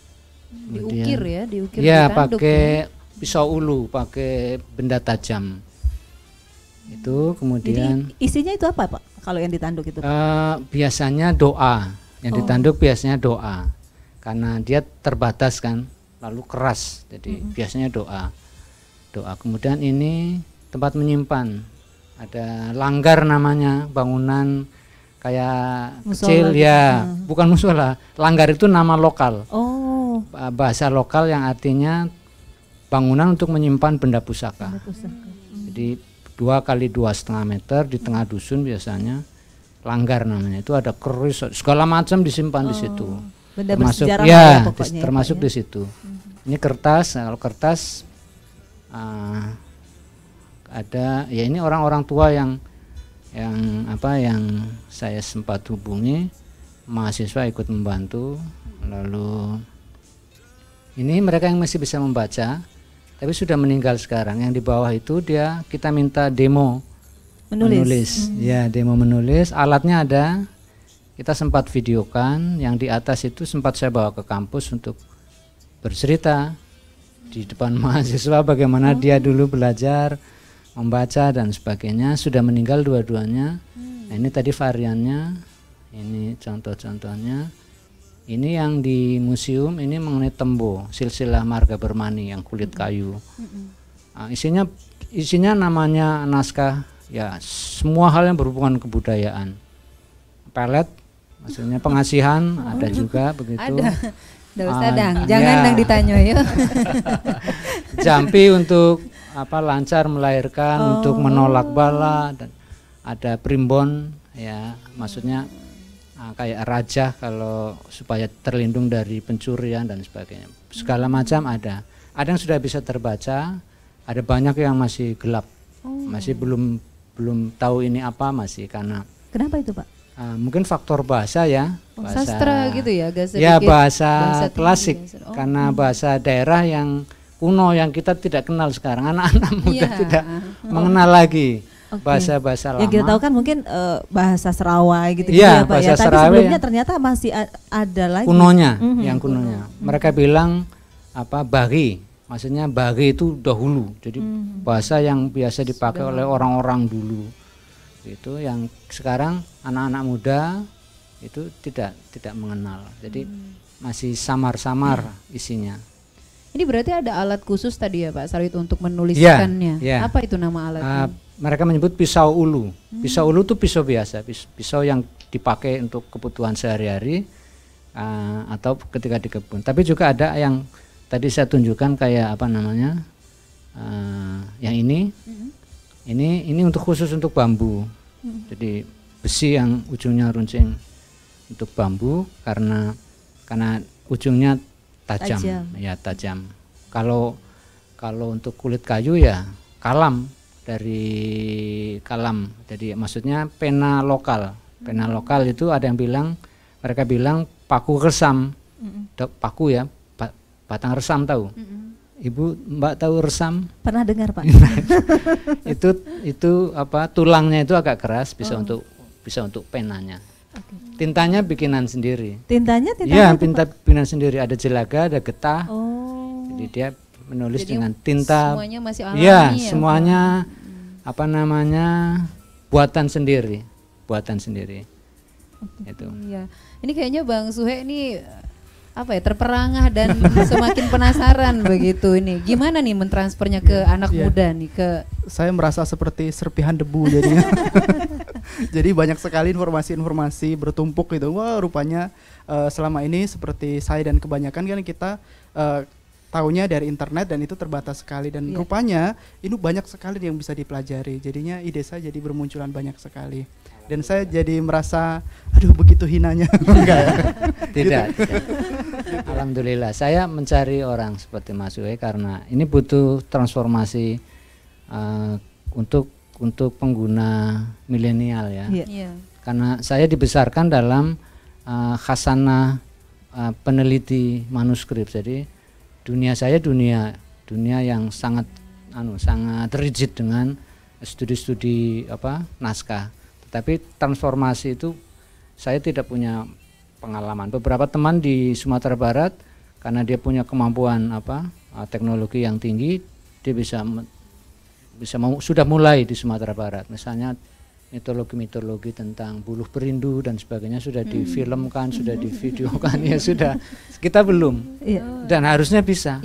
Diukir ya, diukir ya, di tanduk. pakai pisau ulu, pakai benda tajam. Itu kemudian. Jadi isinya itu apa Pak? kalau yang ditanduk itu? Biasanya doa, yang ditanduk biasanya doa, karena dia terbatas kan, lalu keras, jadi biasanya doa. Kemudian ini tempat menyimpan, ada langgar namanya, bangunan kayak kecil ya, bukan musola. Langgar itu nama lokal, bahasa lokal yang artinya bangunan untuk menyimpan benda pusaka. Jadi 2 kali 2,5 meter di tengah dusun biasanya, langgar namanya. Itu ada keris segala macam disimpan di situ. Benda Termasuk bersejarah ya, pokoknya, termasuk Pak, di situ. Ini kertas. Nah, kalau kertas ada ya, ini orang-orang tua yang saya sempat hubungi, mahasiswa ikut membantu. Lalu ini mereka yang masih bisa membaca tapi sudah meninggal sekarang. Yang di bawah itu kita minta demo menulis. Ya, demo menulis, alatnya ada. Kita sempat videokan. Yang di atas itu sempat saya bawa ke kampus untuk bercerita di depan mahasiswa bagaimana dia dulu belajar membaca dan sebagainya. Sudah meninggal dua-duanya. Nah, ini tadi variannya, ini contoh-contohnya. Ini yang di museum ini mengenai tembo, silsilah marga bermani yang kulit kayu. Isinya namanya naskah ya, semua hal yang berhubungan kebudayaan. Pelet, maksudnya pengasihan ada juga begitu. Ada. Jangan yang ditanya ya. Jampi untuk lancar melahirkan, untuk menolak bala, dan ada primbon ya, maksudnya kayak raja kalau supaya terlindung dari pencurian dan sebagainya. Segala macam ada. Ada yang sudah bisa terbaca, ada banyak yang masih gelap. Masih belum tahu ini apa, masih karena. Kenapa itu, Pak? Mungkin faktor bahasa ya. Bahasa, sastra gitu ya, agak sedikit. Ya, bahasa klasik. Tinggi. Karena bahasa daerah yang kuno yang kita tidak kenal sekarang. Anak-anak muda tidak mengenal lagi. Bahasa-bahasa lama. Yang kita tahu kan mungkin bahasa Serawai gitu ya, ya, Pak bahasa ya. Tapi Serawai sebelumnya ternyata masih ada lagi. Kunonya, yang kunonya. Mereka bilang bagi, maksudnya bagi itu dahulu. Jadi bahasa yang biasa dipakai oleh orang-orang dulu. Itu yang sekarang anak-anak muda itu tidak mengenal. Jadi masih samar-samar isinya. Ini berarti ada alat khusus tadi ya Pak Sarwit untuk menuliskannya. Ya. Apa itu nama alatnya? Mereka menyebut pisau ulu. Pisau ulu itu pisau biasa, pisau yang dipakai untuk kebutuhan sehari-hari atau ketika di kebun. Tapi juga ada yang tadi saya tunjukkan kayak yang ini. Ini untuk khusus untuk bambu. Jadi besi yang ujungnya runcing untuk bambu karena ujungnya tajam. Ya, tajam. Kalau untuk kulit kayu ya kalam. Jadi maksudnya pena lokal. Pena lokal itu ada yang mereka bilang paku resam. Paku ya, batang resam tahu? Ibu, Mbak tahu resam? Pernah dengar, Pak. itu tulangnya itu agak keras, bisa untuk penanya. Tintanya bikinan sendiri. Tintanya ya, bikinan sendiri, ada jelaga, ada getah. Jadi dia menulis dengan tinta. Semuanya masih alami ya, semuanya buatan sendiri. Itu. Iya. Ini kayaknya Bang Suhe ini terperangah dan semakin penasaran begitu ini. Gimana nih mentransfernya ke anak muda nih Saya merasa seperti serpihan debu jadinya. Jadi banyak sekali informasi-informasi bertumpuk gitu. Wah, rupanya selama ini seperti saya dan kebanyakan kan kita tahunya dari internet dan itu terbatas sekali dan rupanya ini banyak sekali yang bisa dipelajari. Jadinya ide saya jadi bermunculan banyak sekali. Dan saya jadi merasa aduh begitu hinanya. Enggak ya? Tidak. Alhamdulillah saya mencari orang seperti Mas Uwe karena ini butuh transformasi untuk pengguna milenial ya. Karena saya dibesarkan dalam khasanah peneliti manuskrip. Jadi dunia saya dunia yang sangat rigid dengan studi-studi naskah. Tetapi transformasi itu saya tidak punya pengalaman. Beberapa teman di Sumatera Barat karena dia punya kemampuan teknologi yang tinggi, dia sudah mulai di Sumatera Barat. Misalnya mitologi-mitologi tentang buluh perindu dan sebagainya sudah difilmkan, sudah divideokan, ya sudah. Kita belum. Dan harusnya bisa.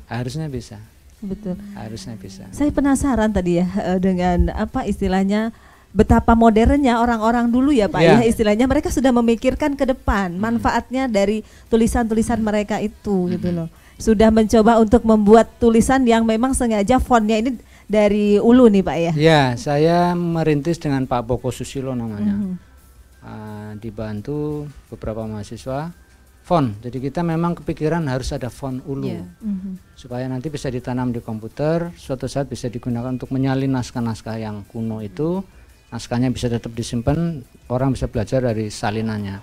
Harusnya bisa. Betul. Harusnya bisa. Saya penasaran tadi ya dengan apa istilahnya betapa modernnya orang-orang dulu ya Pak ya, istilahnya mereka sudah memikirkan ke depan manfaatnya dari tulisan-tulisan mereka itu gitu loh. Sudah mencoba untuk membuat tulisan yang memang sengaja fontnya ini dari ulu nih Pak ya? Ya, saya merintis dengan Pak Boko Susilo namanya, dibantu beberapa mahasiswa font. Jadi kita memang kepikiran harus ada font ulu, supaya nanti bisa ditanam di komputer, suatu saat bisa digunakan untuk menyalin naskah-naskah yang kuno itu, naskahnya bisa tetap disimpan, orang bisa belajar dari salinannya.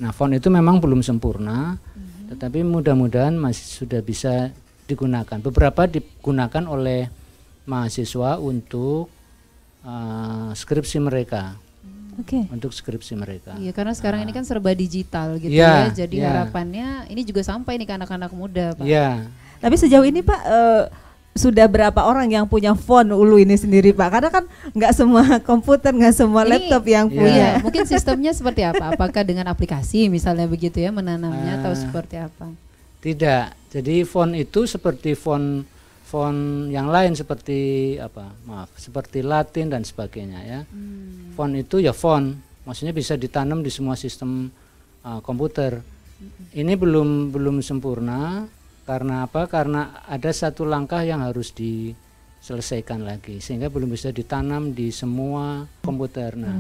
Nah, font itu memang belum sempurna, tetapi mudah-mudahan masih sudah bisa digunakan. Beberapa digunakan oleh mahasiswa untuk skripsi mereka. Untuk skripsi mereka. Iya, karena sekarang ini kan serba digital gitu ya. Jadi harapannya ini juga sampai nih ke anak-anak muda, Pak. Iya. Tapi sejauh ini Pak sudah berapa orang yang punya font ulu ini sendiri Pak? Karena kan nggak semua komputer, nggak semua laptop yang punya. Mungkin sistemnya seperti apa? Apakah dengan aplikasi misalnya begitu ya menanamnya atau seperti apa? Tidak. Jadi font itu seperti font yang lain seperti apa? Maaf, seperti Latin dan sebagainya ya. Font itu ya font, maksudnya bisa ditanam di semua sistem komputer. Ini belum sempurna. Karena apa? Karena ada satu langkah yang harus diselesaikan lagi, sehingga belum bisa ditanam di semua komputer. Nah,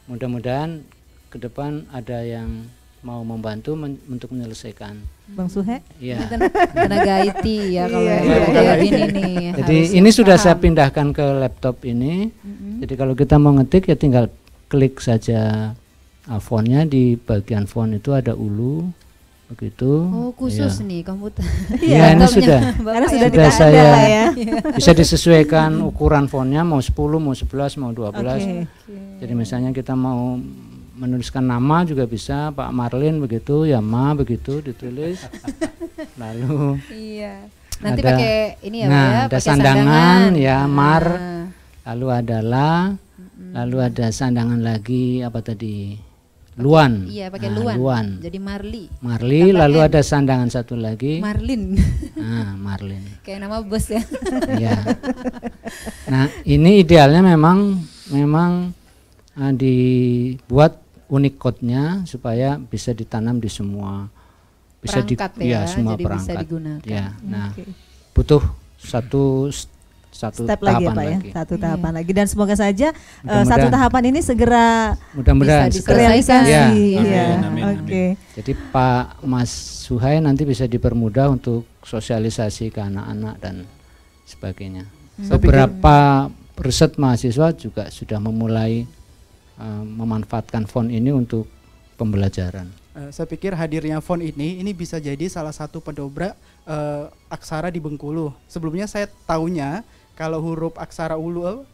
mudah-mudahan ke depan ada yang mau membantu untuk menyelesaikan. Bang Suhe? Iya. Tenaga IT ya kalau ini nih. Jadi ini sudah saya pindahkan ke laptop ini. Jadi kalau kita mau ngetik ya tinggal klik saja fontnya, di bagian font itu ada ulu. Begitu. Oh, khusus nih komputer. Iya, ini sudah. Karena sudah saya ya. Bisa disesuaikan ukuran fontnya, mau 10, mau 11, mau 12. Jadi misalnya kita mau menuliskan nama juga bisa, Pak Marlin begitu, ya Ma begitu ditulis. Lalu nanti pakai ini ya, nah, ya, ada sandangan ya, Mar. Lalu ada La. Lalu ada sandangan lagi apa tadi? Luan. Iya, pakai Luan. Jadi Marli. Lalu ada sandangan satu lagi. Marlin. Marlin. Kayak nama bos ya. Iya. Nah, ini idealnya memang dibuat Unicode-nya supaya bisa ditanam di semua perangkat semua jadi perangkat. Bisa digunakan. Ya. Nah, butuh satu step lagi ya Pak ya, satu tahapan lagi, dan semoga saja satu tahapan ini segera mudah-mudahan bisa terrealisasi. Oke. Jadi Pak Mas Suhai nanti bisa dipermudah untuk sosialisasi ke anak-anak dan sebagainya. Beberapa riset mahasiswa juga sudah memulai memanfaatkan font ini untuk pembelajaran. Saya pikir hadirnya font ini bisa jadi salah satu pendobrak aksara di Bengkulu. Sebelumnya saya taunya kalau huruf aksara ulu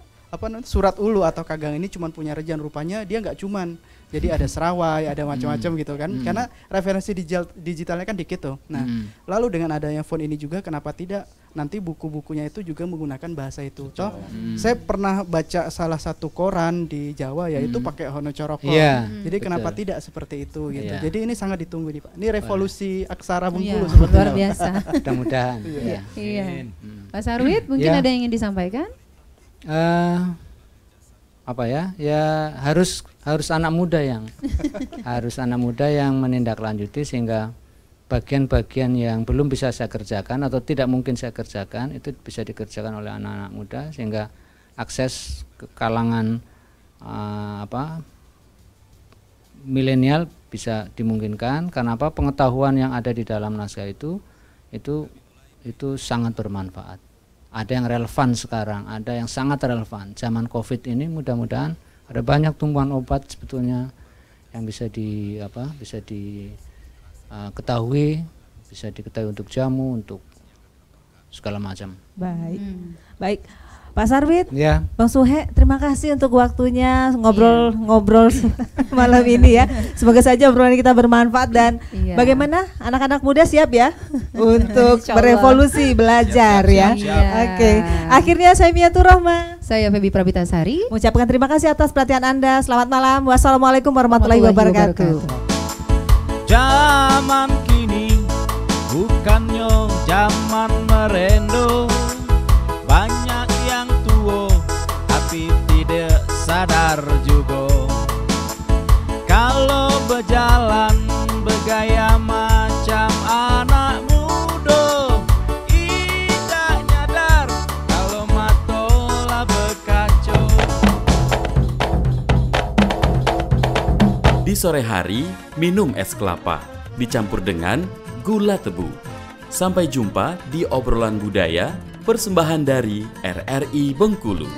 surat ulu atau kagang ini cuma punya Rejan, rupanya dia nggak cuman. Jadi ada Serawai, ada macam-macam gitu kan. Karena referensi digitalnya kan dikit tuh. Nah, lalu dengan adanya font ini juga kenapa tidak nanti buku-bukunya itu juga menggunakan bahasa itu. Toh, saya pernah baca salah satu koran di Jawa yaitu pakai Hono Coroko. Jadi kenapa tidak seperti itu gitu. Jadi ini sangat ditunggu nih Pak. Ini revolusi aksara Bengkulu seperti luar biasa. Mudah-mudahan. Pak Sarwit mungkin ada yang ingin disampaikan? Apa ya? Ya harus anak muda yang menindaklanjuti, sehingga bagian-bagian yang belum bisa saya kerjakan atau tidak mungkin saya kerjakan itu bisa dikerjakan oleh anak-anak muda, sehingga akses ke kalangan milenial bisa dimungkinkan. Karena apa? Pengetahuan yang ada di dalam naskah itu sangat bermanfaat. Ada yang relevan sekarang, ada yang sangat relevan. Zaman Covid ini mudah-mudahan ada banyak tumbuhan obat sebetulnya yang bisa diketahui untuk jamu, untuk segala macam. Baik. Pak Sarwit, ya. Bang Suhe, terima kasih untuk waktunya ngobrol malam ini ya. Semoga saja obrolan kita bermanfaat, dan bagaimana anak-anak muda siap ya untuk berevolusi belajar ya. Oke. Akhirnya saya Miatur Rahma. Saya Febi Prabitasari. Mengucapkan terima kasih atas perhatian Anda. Selamat malam. Wassalamualaikum warahmatullahi wabarakatuh. Zaman kini bukannya zaman merendo, banyak yang tua tapi tidak sadar juga. Kalau berjalan bergaya macam anak muda, tidak nyadar kalau matola berkaca. Di sore hari, minum es kelapa dicampur dengan gula tebu. Sampai jumpa di obrolan budaya, persembahan dari RRI Bengkulu.